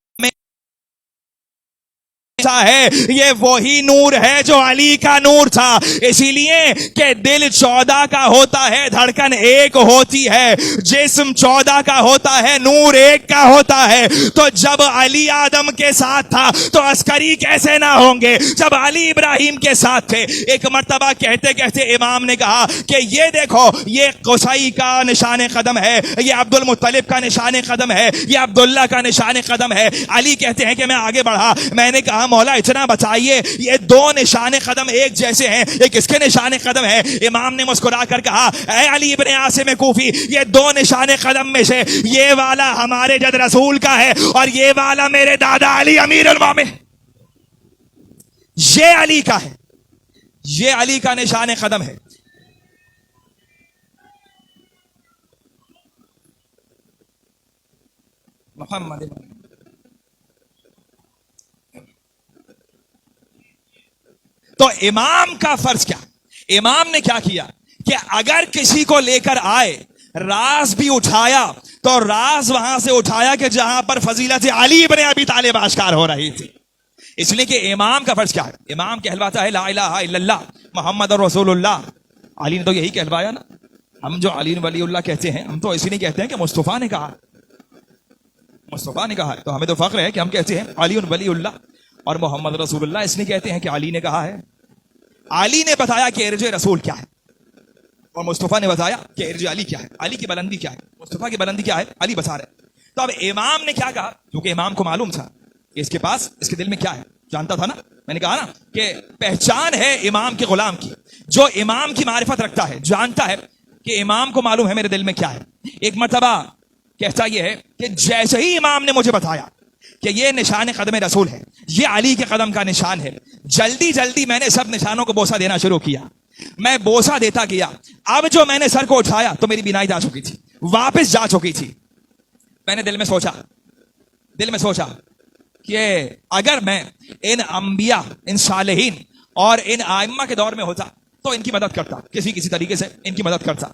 ہے, یہ وہی نور ہے جو علی کا نور تھا. اسی لیے کہ دل 14 کا ہوتا ہے, دھڑکن 1 ہوتی ہے, جسم 14 کا ہوتا ہے, نور 1 کا ہوتا ہے. تو جب علی آدم کے ساتھ تھا تو عسکری کیسے نہ ہوں گے جب علی ابراہیم کے ساتھ تھے. ایک مرتبہ کہتے کہتے امام نے کہا کہ یہ دیکھو یہ قصی کا نشان قدم ہے, یہ عبد المطلب کا نشان قدم ہے, یہ عبداللہ کا نشان قدم ہے. علی کہتے ہیں کہ میں آگے بڑھا, میں نے کہا مولا اتنا بتائیے یہ 2 نشان قدم ایک جیسے ہیں, یہ کس کے نشان قدم ہے؟ امام نے مسکرا کر کہا اے علی ابن عاصم کوفی, یہ 2 نشان قدم میں سے یہ والا ہمارے جد رسول کا ہے اور یہ والا میرے دادا علی امیر المومنین, یہ علی کا ہے, یہ علی کا نشان قدم ہے. محمد تو امام کا فرض کیا؟ امام نے کیا کیا کہ اگر کسی کو لے کر آئے, راز بھی اٹھایا تو راز وہاں سے اٹھایا کہ جہاں پر فضیلت علی ابن ابی طالب آشکار ہو رہی تھی. اس لیے کہ امام کا فرض کیا ہے؟ امام کہلواتا ہے لا الہ الا اللہ محمد رسول اللہ. علی نے تو یہی کہلوایا نا. ہم جو علی ولی اللہ کہتے ہیں, ہم تو اسی نہیں کہتے ہیں کہ مصطفیٰ نے کہا, مصطفیٰ نے کہا ہے, تو ہمیں تو فخر ہے کہ ہم کہتے ہیں علی ولی اللہ, اور محمد رسول اللہ اس لیے کہتے ہیں کہ علی نے کہا ہے. علی نے بتایا کہ ارج رسول کیا ہے, اور مصطفیٰ نے بتایا کہ ارج علی کیا ہے. علی کی بلندی کیا ہے, مصطفیٰ کی بلندی کیا ہے, علی بتا رہے. تو اب امام نے کیا کہا, کیونکہ امام کو معلوم تھا کہ اس کے پاس, اس کے دل میں کیا ہے, جانتا تھا نا. میں نے کہا نا کہ پہچان ہے امام کے غلام کی, جو امام کی معرفت رکھتا ہے, جانتا ہے کہ امام کو معلوم ہے میرے دل میں کیا ہے. ایک مرتبہ کہتا یہ ہے کہ جیسے ہی امام نے مجھے بتایا کہ یہ نشان قدم رسول ہے, یہ علی کے قدم کا نشان ہے, جلدی جلدی میں نے سب نشانوں کو بوسہ دینا شروع کیا. میں بوسہ دیتا گیا. اب جو میں نے سر کو اٹھایا تو میری بینائی جا چکی تھی, واپس جا چکی تھی. میں نے دل میں سوچا کہ اگر میں ان انبیاء, ان صالحین اور ان ائمہ کے دور میں ہوتا تو ان کی مدد کرتا, کسی طریقے سے ان کی مدد کرتا.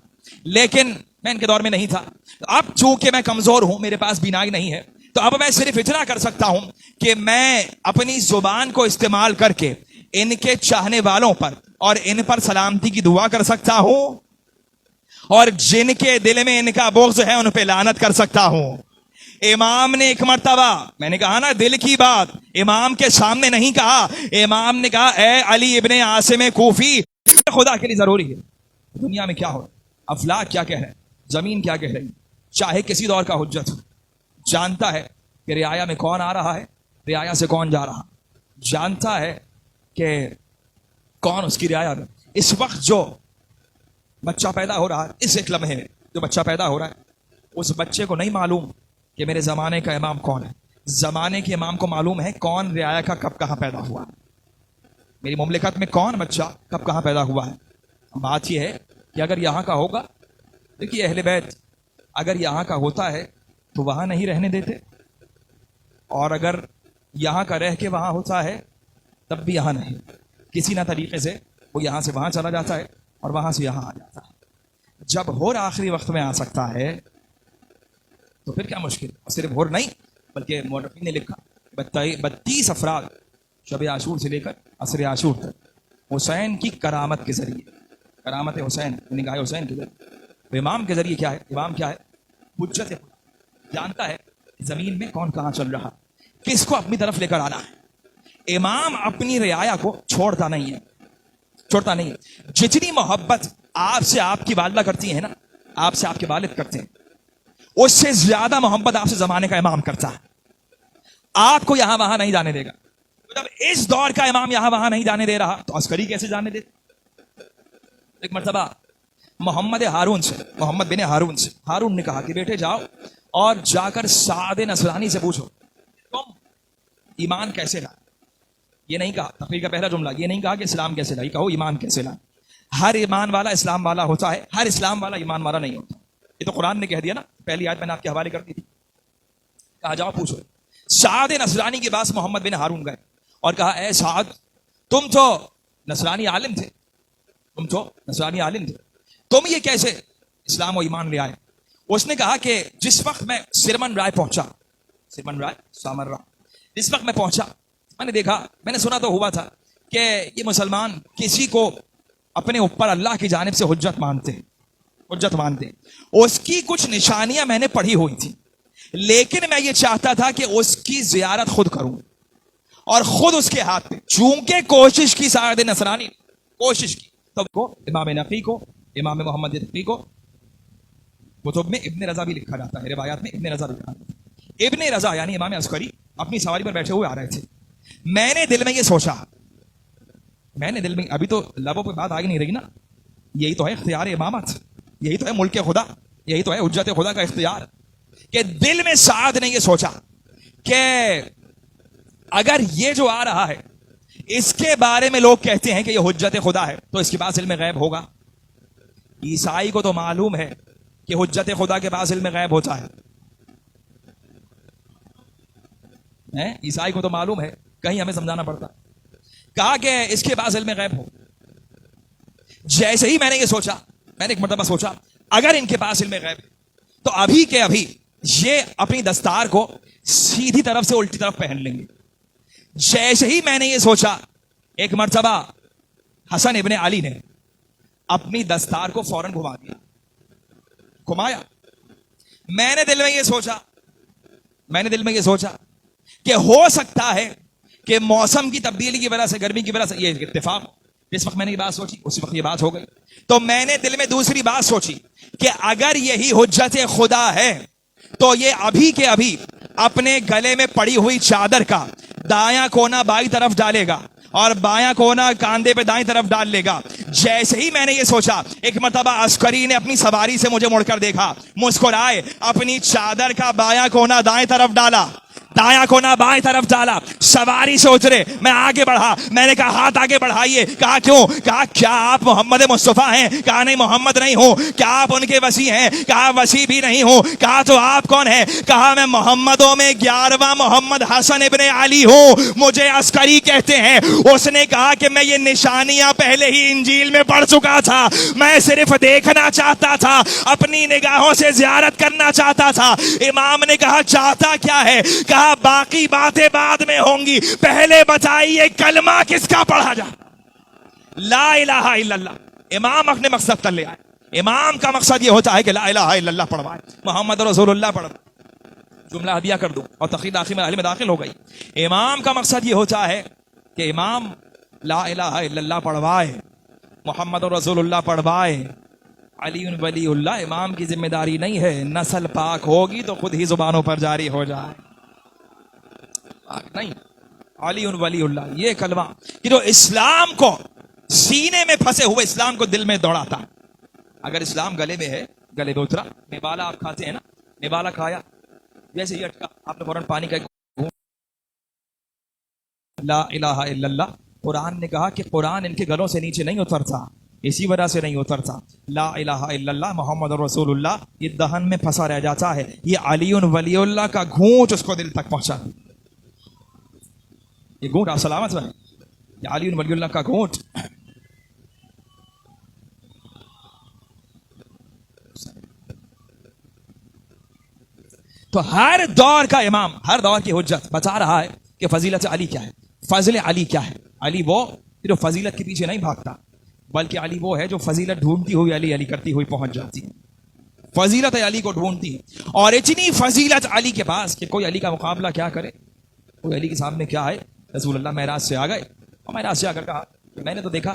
لیکن میں ان کے دور میں نہیں تھا. اب چونکہ میں کمزور ہوں, میرے پاس بینائی نہیں ہے, تو اب میں صرف اتنا کر سکتا ہوں کہ میں اپنی زبان کو استعمال کر کے ان کے چاہنے والوں پر اور ان پر سلامتی کی دعا کر سکتا ہوں, اور جن کے دل میں ان کا بغض ہے ان پہ لعنت کر سکتا ہوں. امام نے ایک مرتبہ, میں نے کہا نا دل کی بات, امام کے سامنے نہیں کہا. امام نے کہا اے علی ابن عاصم کوفی, خدا کے لیے ضروری ہے دنیا میں کیا ہو, افلاک کیا کہہ رہے ہیں, زمین کیا کہہ رہی, چاہے کسی دور کا حجت ہو, جانتا ہے کہ رعایا میں کون آ رہا ہے, رعایا سے کون جا رہا, جانتا ہے کہ کون اس کی رعایا میں. اس وقت جو بچہ پیدا ہو رہا ہے, اس ایک لمحے میں جو بچہ پیدا ہو رہا ہے, اس بچے کو نہیں معلوم کہ میرے زمانے کا امام کون ہے. زمانے کے امام کو معلوم ہے کون رعایا کا کب کہاں پیدا ہوا ہے, میری مملکت میں کون بچہ کب کہاں پیدا ہوا ہے. بات یہ ہے کہ اگر یہاں کا ہوگا, دیکھیے اہل بیت اگر یہاں کا ہوتا ہے تو وہاں نہیں رہنے دیتے, اور اگر یہاں کا رہ کے وہاں ہوتا ہے تب بھی یہاں نہیں, کسی نہ طریقے سے وہ یہاں سے وہاں چلا جاتا ہے اور وہاں سے یہاں آ جاتا ہے. جب ہور آخری وقت میں آ سکتا ہے تو پھر کیا مشکل. صرف ہور نہیں بلکہ مورخین نے لکھا 32 افراد شب عاشور سے لے کر عصر عاشور تک حسین کی کرامت کے ذریعے, کرامت حسین, نگاہ حسین کے ذریعے, امام کے ذریعے کیا ہے, امام کیا ہے, حجت, جانتا ہے زمین میں کون کہاں چل رہا, کس کو اپنی طرف لے کر آنا ہے. امام اپنی رعایا کو چھوڑتا نہیں ہے, چھوڑتا نہیں ہے. جتنی محبت آپ سے آپ کی والدہ کرتی ہے نا, آپ سے آپ کے والد کرتے ہیں, اس سے زیادہ محبت آپ سے زمانے کا امام کرتا ہے. آپ کو یہاں وہاں نہیں جانے دے گا. جب اس دور کا امام یہاں وہاں نہیں جانے دے رہا تو عسکری کیسے جانے دے؟ ایک مرتبہ محمد بن ہارون سے ہارون نے کہا کہ بیٹے جاؤ اور جا کر سعد نصرانی سے پوچھو تم ایمان کیسے لا. یہ نہیں کہا, تقریر کا پہلا جملہ یہ نہیں کہا کہ اسلام کیسے لا, یہ کہو ایمان کیسے لا. ہر ایمان والا اسلام والا ہوتا ہے, ہر اسلام والا ایمان والا نہیں ہوتا. یہ تو قرآن نے کہہ دیا نا, پہلی آیت میں نے آپ کے حوالے کر دی تھی. کہا جاؤ پوچھو. سعد نصرانی کے پاس محمد بن ہارون گئے اور کہا اے سعد, تم تو نصرانی عالم تھے, تم یہ کیسے اسلام و ایمان لے آئے؟ اس نے کہا کہ جس وقت میں سرمن رائے پہنچا, جس وقت میں پہنچا میں نے دیکھا, میں نے سنا تو ہوا تھا کہ یہ مسلمان کسی کو اپنے اوپر اللہ کی جانب سے حجت مانتے. اس کی کچھ نشانیاں میں نے پڑھی ہوئی تھی, لیکن میں یہ چاہتا تھا کہ اس کی زیارت خود کروں اور خود اس کے ہاتھ پہ, چونکہ کوشش کی سعد نصرانی کوشش کی. تب کو امام نقی کو, امام محمد نقی کو کتب میں ابن رضا بھی لکھا جاتا ہے, روایات میں ابن رضا لکھا جاتا ہے. ابن رضا یعنی امام عسکری اپنی سواری پر بیٹھے ہوئے آ رہے تھے. میں نے دل میں یہ سوچا, ابھی تو لبوں پہ بات آگے نہیں رہی نا, یہی تو ہے اختیار امامت, یہی تو ہے ملک خدا, یہی تو ہے حجت خدا کا اختیار, کہ دل میں سعد نے یہ سوچا کہ اگر یہ جو آ رہا ہے اس کے بارے میں لوگ کہتے ہیں کہ یہ حجت خدا ہے تو اس کے پاس علم غیب ہوگا. عیسائی کو تو معلوم ہے کہ حجت خدا کے پاس علم غیب ہوتا ہے. عیسائی کو تو معلوم ہے, کہیں ہمیں سمجھانا پڑتا. کہا کہ اس کے پاس علم غیب ہو. جیسے ہی میں نے یہ سوچا, میں نے ایک مرتبہ سوچا اگر ان کے پاس علم غیب ہے تو ابھی کے ابھی یہ اپنی دستار کو سیدھی طرف سے الٹی طرف پہن لیں گے. جیسے ہی میں نے یہ سوچا, ایک مرتبہ حسن ابن علی نے اپنی دستار کو فوراً گھمایا. میں نے دل میں یہ سوچا کہ ہو سکتا ہے کہ موسم کی تبدیلی کی وجہ سے, گرمی کی وجہ سے یہ اتفاق. جس وقت میں نے یہ بات سوچی اسی وقت یہ بات ہو گئی. تو میں نے دل میں دوسری بات سوچی کہ اگر یہی حجت خدا ہے تو یہ ابھی کے ابھی اپنے گلے میں پڑی ہوئی چادر کا دایاں کونا بائیں طرف ڈالے گا اور بایاں کونا کاندھے پہ دائیں طرف ڈال لے گا. جیسے ہی میں نے یہ سوچا, ایک مرتبہ عسکری نے اپنی سواری سے مجھے مڑ کر دیکھا, مسکرائے, اپنی چادر کا بایاں کونا دائیں طرف ڈالا, دایاں کونا بائیں طرف ڈالا, سواری سے اترے. میں آگے بڑھا, میں نے کہا ہاتھ آگے بڑھائیے. کہا کیوں؟ کہا کیا آپ محمد مصطفیٰ ہیں؟ کہا نہیں محمد نہیں ہوں. کیا آپ ان کے وسیع ہیں؟ کہا وسیع بھی نہیں ہوں. کہا تو آپ کون ہیں؟ کہا میں محمدوں میں 11واں محمد حسن ابن علی ہوں, مجھے عسکری کہتے ہیں. اس نے کہا کہ میں یہ نشانیاں پہلے ہی انجیل میں پڑھ چکا تھا, میں صرف دیکھنا چاہتا تھا, اپنی نگاہوں سے زیارت کرنا چاہتا تھا. امام نے کہا چاہتا کیا ہے؟ کہا باقی باتیں بعد میں ہوں گی, پہلے بتائیے کلمہ کس کا پڑھا جائے؟ لا الہ الا اللہ. امام اپنے مقصد تک لے آئے. امام کا مقصد یہ ہوتا ہے کہ لا الہ الا اللہ پڑھوائے, محمد رسول اللہ پڑھوائے. جملہ ہدیہ کر دوں اور تقریر آخر میں میں داخل ہو گئی. امام کا مقصد یہ ہوتا ہے کہ امام لا الہ الا اللہ پڑھوائے, محمد رسول اللہ پڑھوائے, علی ولی اللہ. امام کی ذمہ داری نہیں ہے, نسل پاک ہوگی تو خود ہی زبانوں پر جاری ہو جائے. نہیں, علی ولی اللہ یہ کلمہ کہ جو اسلام کو سینے میں پھنسے ہوئے اسلام کو دل میں دوڑاتا. اگر اسلام گلے میں ہے, گلے میں اترا. نوالا آپ کھاتے ہیں نا, نوالا کھایا جیسے ہی اٹکا آپ نے فوراً پانی کا لا الہ الا اللہ. قرآن نے کہا کہ قرآن ان کے گلوں سے نیچے نہیں اترتا, اسی وجہ سے نہیں اترتا. لا الہ الا اللہ محمد رسول اللہ یہ دہن میں پھنسا رہ جاتا ہے. یہ علی ولی اللہ کا گھونٹ اس کو دل تک پہنچا. یہ گھونٹ آپ سلامت رہیں, یہ علی ولی اللہ کا گھونٹ. تو ہر دور کا امام, ہر دور کی حجت بتا رہا ہے کہ فضیلت علی کیا ہے, فضل علی کیا ہے. علی وہ جو فضیلت کے پیچھے نہیں بھاگتا, بلکہ علی وہ ہے جو فضیلت ڈھونڈتی ہوئی علی علی کرتی ہوئی پہنچ جاتی ہے. فضیلت علی کو ڈھونڈتی ہے, اور اتنی فضیلت علی کے پاس کہ کوئی علی کا مقابلہ کیا کرے. کوئی علی کے سامنے کیا ہے. رسول اللہ معراج سے آ گئے اور معراج سے آ کر کہا کہ میں نے تو دیکھا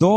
2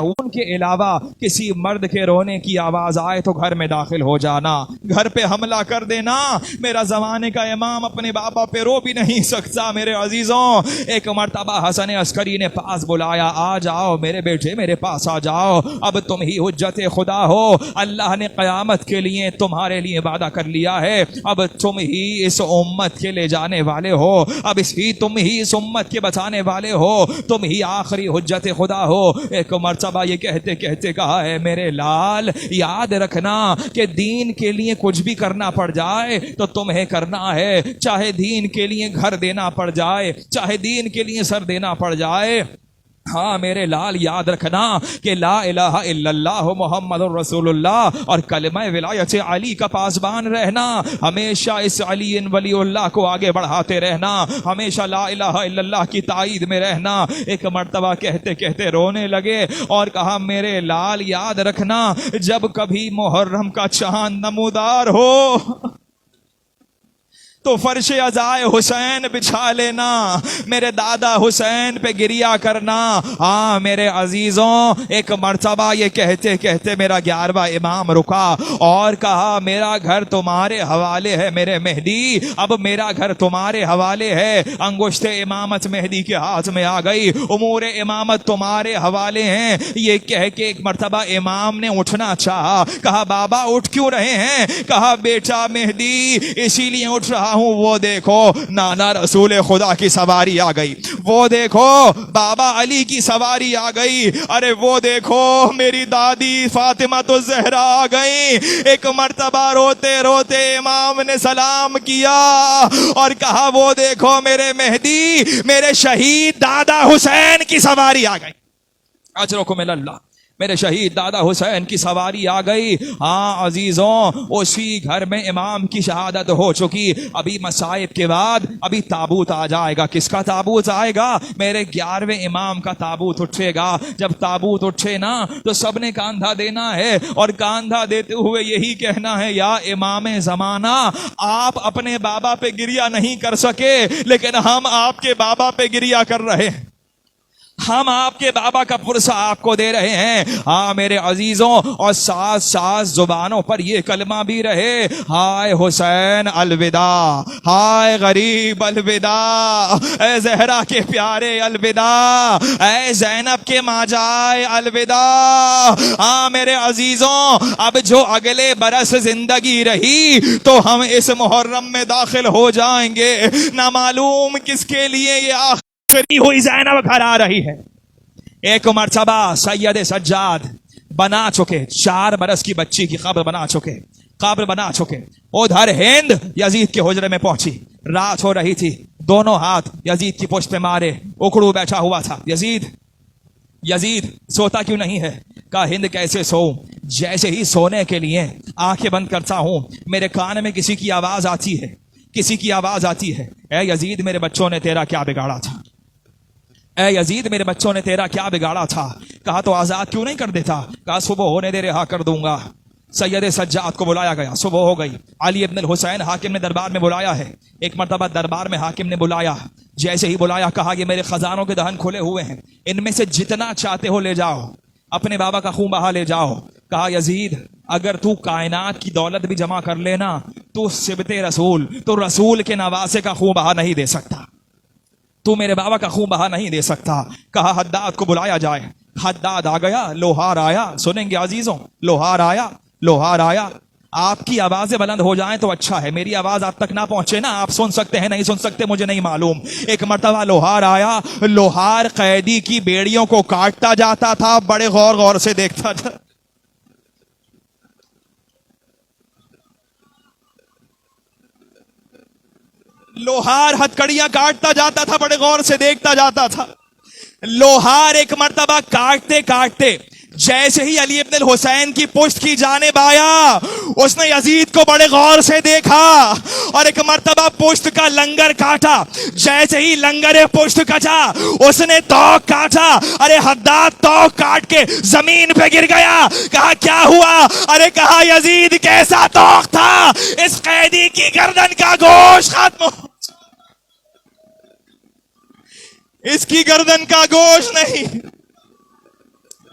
ہوں، ان کے علاوہ کسی مرد کے رونے کی آواز آئے تو گھر میں داخل ہو جانا، گھر پہ حملہ کر دینا۔ میرا زمانے کا امام اپنے بابا پہ رو بھی نہیں سکتا۔ میرے عزیزوں، ایک مرتبہ حسن عسکری نے پاس بلایا، آ جاؤ میرے بیٹے، میرے پاس آ جاؤ، اب تم ہی حجت خدا ہو، اللہ نے قیامت کے لیے تمہارے لیے وعدہ کر لیا ہے، اب تم ہی اس امت کے لے جانے والے ہو، اب تم ہی اس امت کے بچانے والے ہو، تم ہی آخری حجت خدا ہو۔ ایک مرتبہ یہ کہتے کہتے کہا ہے میرے لال، یاد رکھنا کہ دین کے لیے کچھ بھی کرنا پڑ جائے تو تمہیں کرنا ہے، چاہے دین کے لیے گھر دینا پڑ جائے، چاہے دین کے لیے سر دینا پڑ جائے۔ ہاں میرے لال، یاد رکھنا کہ لا الہ الا اللہ محمد الرسول اللہ اور کلمہ ولایت علی کا پاسبان رہنا، ہمیشہ اس علی ولی اللہ کو آگے بڑھاتے رہنا، ہمیشہ لا الہ الا اللہ کی تائید میں رہنا۔ ایک مرتبہ کہتے کہتے رونے لگے اور کہا میرے لال یاد رکھنا، جب کبھی محرم کا چاند نمودار ہو تو فرش عزائے حسین بچھا لینا، میرے دادا حسین پہ گریا کرنا۔ ہاں میرے عزیزوں، ایک مرتبہ یہ کہتے کہتے میرا 11واں امام رکا اور کہا میرا گھر تمہارے حوالے ہے میرے مہدی، اب میرا گھر تمہارے حوالے ہے، انگشت امامت مہدی کے ہاتھ میں آ گئی، امور امامت تمہارے حوالے ہیں۔ یہ کہہ کے ایک مرتبہ امام نے اٹھنا چاہا، کہا بابا اٹھ کیوں رہے ہیں؟ کہا بیٹا مہدی اسی لیے اٹھ رہا ہوں، وہ دیکھو نانا رسول خدا کی سواری آ گئی، وہ دیکھو بابا علی کی سواری آ گئی، ارے وہ دیکھو میری دادی فاطمہ تو زہرا آ گئی۔ ایک مرتبہ روتے روتے امام نے سلام کیا اور کہا وہ دیکھو میرے مہدی، میرے شہید دادا حسین کی سواری آ گئی، اجرکم اللہ، میرے شہید دادا حسین کی سواری آ گئی۔ ہاں عزیزوں، اسی گھر میں امام کی شہادت ہو چکی، ابھی مصائب کے بعد ابھی تابوت آ جائے گا۔ کس کا تابوت آئے گا؟ میرے 11ویں امام کا تابوت اٹھے گا۔ جب تابوت اٹھے نا تو سب نے کاندھا دینا ہے اور کاندھا دیتے ہوئے یہی کہنا ہے یا امام زمانہ، آپ اپنے بابا پہ گریا نہیں کر سکے لیکن ہم آپ کے بابا پہ گریا کر رہے ہیں، ہم آپ کے بابا کا پرسہ آپ کو دے رہے ہیں۔ ہاں میرے عزیزوں، اور ساتھ ساتھ زبانوں پر یہ کلمہ بھی رہے، ہائے حسین الوداع، ہائے غریب الوداع، اے زہرا کے پیارے الوداع، اے زینب کے ماجائے الوداع۔ ہاں میرے عزیزوں، اب جو اگلے برس زندگی رہی تو ہم اس محرم میں داخل ہو جائیں گے، نہ معلوم کس کے لیے یہ ہوئی زینب گھر آ رہی ہے۔ ایک مرتبہ سید سجاد بنا چکے، 4 برس کی بچی کی قبر بنا چکے، ادھر ہند یزید کے حجرے میں پہنچی، رات ہو رہی تھی، دونوں ہاتھ یزید کی پشت پہ مارے، اکڑو بیٹھا ہوا تھا۔ یزید سوتا کیوں نہیں ہے؟ کہا ہند کیسے سو؟ جیسے ہی سونے کے لیے آنکھیں بند کرتا ہوں میرے کان میں کسی کی آواز آتی ہے، اے یزید میرے بچوں نے تیرا کیا بگاڑا تھا؟ اے یزید میرے بچوں نے تیرا کیا بگاڑا تھا؟ کہا تو آزاد کیوں نہیں کر دیتا؟ کہا صبح ہونے دے، رہا کر دوں گا۔ سید سجاد کو بلایا گیا، صبح ہو گئی، علی ابن الحسین حاکم نے دربار میں بلایا ہے۔ ایک مرتبہ دربار میں حاکم نے بلایا، جیسے ہی بلایا کہا یہ میرے خزانوں کے دہن کھلے ہوئے ہیں، ان میں سے جتنا چاہتے ہو لے جاؤ، اپنے بابا کا خون بہا لے جاؤ۔ کہا یزید اگر تو کائنات کی دولت بھی جمع کر لینا تو سبت رسول، تو رسول کے نواسے کا خون بہا نہیں دے سکتا، تو میرے بابا کا خون بہا نہیں دے سکتا۔ کہا حداد کو بلایا جائے، حداد آ گیا، لوہار آیا، سنیں گے عزیزوں، لوہار آیا۔ آپ کی آوازیں بلند ہو جائیں تو اچھا ہے، میری آواز آپ تک نہ پہنچے نا، آپ سن سکتے ہیں نہیں سن سکتے مجھے نہیں معلوم۔ ایک مرتبہ لوہار آیا، لوہار قیدی کی بیڑیوں کو کاٹتا جاتا تھا، بڑے غور سے دیکھتا تھا۔ لوہار ہتکڑیاں کاٹتا جاتا تھا، بڑے غور سے دیکھتا جاتا تھا۔ لوہار ایک مرتبہ کاٹتے جیسے ہی علی ابن الحسین کی پشت کی جانب آیا، اس نے یزید کو بڑے غور سے دیکھا اور ایک مرتبہ پشت کا لنگر کاٹا، جیسے ہی لنگر پشت کٹا اس نے توق کاٹا، ارے حداد توق کاٹ کے زمین پہ گر گیا۔ کہا کیا ہوا؟ ارے کہا یزید کیسا توق تھا، اس قیدی کی گردن کا گوشت ختم، اس کی گردن کا گوشت نہیں۔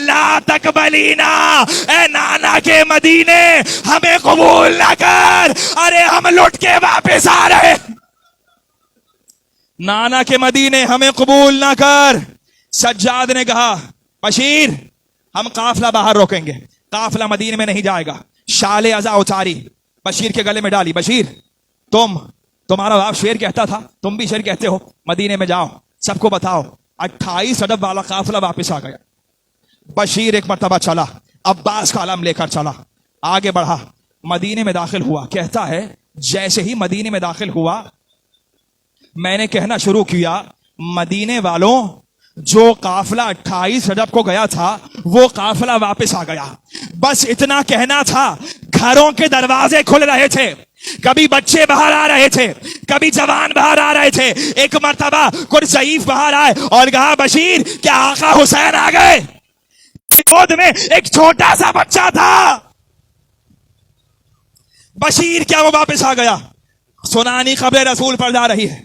لا تقبلینا، اے نانا کے مدینے ہمیں قبول نہ کر، ارے ہم لٹ کے واپس آ رہے، نانا کے مدینے ہمیں قبول نہ کر۔ سجاد نے کہا بشیر ہم قافلہ باہر روکیں گے، قافلہ مدینے میں نہیں جائے گا۔ شال ازا اتاری بشیر کے گلے میں ڈالی، بشیر تمہارا باپ شیر کہتا تھا، تم بھی شیر کہتے ہو، مدینے میں جاؤ سب کو بتاؤ۔ 28 ارب والا قافلہ واپس آ گیا۔ بشیر ایک مرتبہ چلا، عباس کا علم لے کر چلا، آگے بڑھا، مدینے میں داخل ہوا۔ کہتا ہے جیسے ہی مدینے میں داخل ہوا میں نے کہنا شروع کیا، مدینے والوں جو قافلہ 28 رجب کو گیا تھا وہ قافلہ واپس آ گیا۔ بس اتنا کہنا تھا، گھروں کے دروازے کھل رہے تھے، کبھی بچے باہر آ رہے تھے، کبھی جوان باہر آ رہے تھے۔ ایک مرتبہ کوئی ضعیف باہر آئے اور کہا بشیر کیا آقا حسین آ گئے؟ گود میں ایک چھوٹا سا بچہ تھا۔ بشیر کیا وہ واپس آ گیا؟ سنانی قبر رسول پر جا رہی ہے،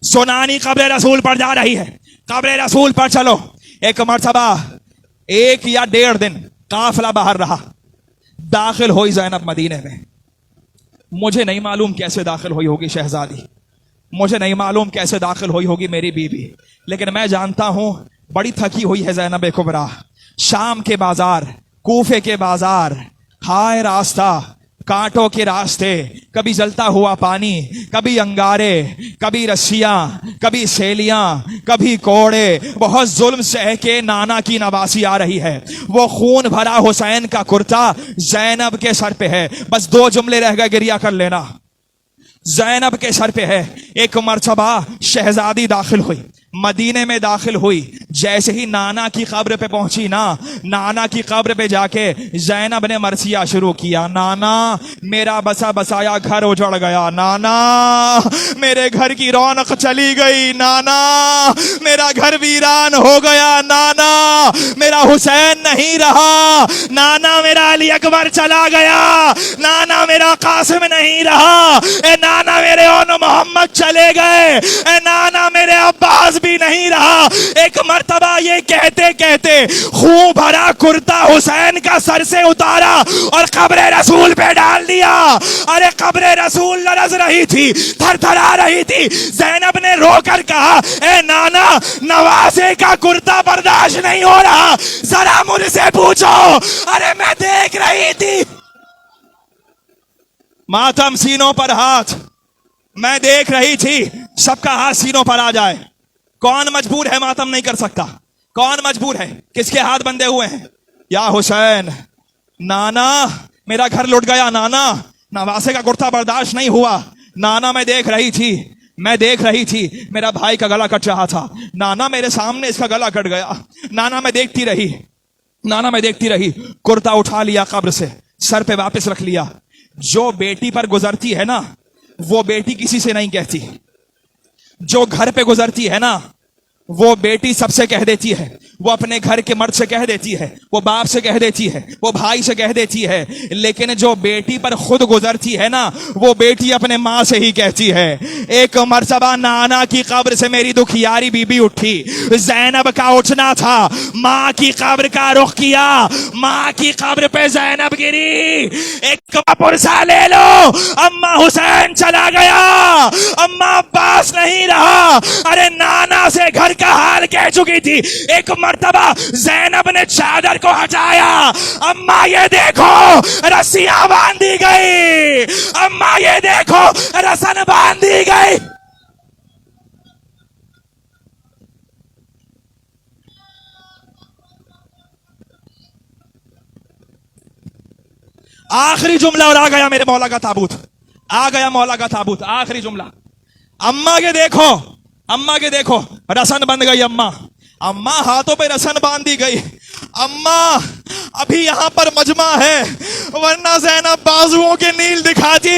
سنانی قبر رسول پر جا رہی ہے، قبر رسول پر چلو۔ ایک مرتبہ 1 یا 1.5 دن قافلہ باہر رہا، داخل ہوئی زینب مدینے میں۔ مجھے نہیں معلوم کیسے داخل ہوئی ہوگی شہزادی، مجھے نہیں معلوم کیسے داخل ہوئی ہوگی میری بیوی، لیکن میں جانتا ہوں بڑی تھکی ہوئی ہے زینب کبریٰ۔ شام کے بازار، کوفے کے بازار، ہائے راستہ، کانٹوں کے راستے، کبھی جلتا ہوا پانی، کبھی انگارے، کبھی رسیاں، کبھی سیلیاں، کبھی کوڑے، بہت ظلم سہ کے نانا کی نواسی آ رہی ہے۔ وہ خون بھرا حسین کا کرتا زینب کے سر پہ ہے، بس 2 جملے رہ گئے، گریہ کر لینا۔ زینب کے سر پہ ہے۔ ایک مرتبہ شہزادی داخل ہوئی، مدینے میں داخل ہوئی، جیسے ہی نانا کی قبر پہ پہنچی نا، نانا کی قبر پہ جا کے زینب نے مرثیہ شروع کیا، نانا میرا بسا بسایا گھر اجڑ گیا، نانا میرے گھر کی رونق چلی گئی، نانا میرا گھر ویران ہو گیا، نانا میرا حسین نہیں رہا، نانا میرا علی اکبر چلا گیا، نانا میرا قاسم نہیں رہا، اے نانا میرے اون محمد چلے گئے، اے نانا میرے عباس بھی نہیں رہا۔ ایک مرتبہ یہ کہتے کہتے خون بھرا کرتا حسین کا سر سے اتارا اور قبر رسول پہ ڈال دیا۔ ارے قبر رسول لرز رہی تھی، تھر تھرا رہی تھی۔ زینب نے رو کر کہا اے نانا نواسے کا کرتا برداشت نہیں ہو رہا، ذرا مجھ سے پوچھو۔ ارے میں دیکھ رہی تھی، ماتم سینوں پر ہاتھ، میں دیکھ رہی تھی سب کا ہاتھ سینوں پر آ جائے۔ کون مجبور ہے ماتم نہیں کر سکتا؟ کون مجبور ہے؟ کس کے ہاتھ بندھے ہوئے ہیں؟ یا حسین، نانا میرا گھر لٹ گیا، نانا نواسے کا کرتا برداشت نہیں ہوا، نانا میں دیکھ رہی تھی، میں دیکھ رہی تھی میرا بھائی کا گلا کٹ رہا تھا، نانا میرے سامنے اس کا گلا کٹ گیا، نانا میں دیکھتی رہی، نانا میں دیکھتی رہی۔ کرتا اٹھا لیا قبر سے، سر پہ واپس رکھ لیا۔ جو بیٹی پر گزرتی ہے نا وہ بیٹی کسی سے نہیں کہتی، جو گھر پہ گزرتی ہے نا وہ بیٹی سب سے کہہ دیتی ہے، وہ اپنے گھر کے مرد سے کہہ دیتی ہے، وہ باپ سے کہہ دیتی ہے، وہ بھائی سے کہہ دیتی ہے، لیکن جو بیٹی پر خود گزرتی ہے نا وہ بیٹی اپنے ماں سے ہی کہتی ہے۔ ایک مرتبہ نانا کی قبر سے میری دکھیاری بی بی اٹھی، زینب کا اٹھنا تھا، ماں کی قبر کا رخ کیا، ماں کی قبر پہ زینب گری۔ ایک پرسا لے لو، اما حسین چلا گیا، اما عباس نہیں رہا۔ ارے نانا سے گھر کا حال کہہ چکی تھی۔ ایک مرتبہ زینب نے چادر کو ہٹایا، اما یہ دیکھو رسیاں باندھی گئی، اما یہ دیکھو رسن باندھی گئی۔ آخری جملہ اور آ گیا میرے مولا کا تابوت، آ گیا مولا کا تابوت۔ آخری جملہ، اما کے دیکھو، اما کے دیکھو رسن بند گئی، اما اما ہاتھوں پہ رسن باندھی گئی، اما ابھی یہاں پر مجمع ہے ورنہ زینب بازوؤں کے نیل دکھاتی۔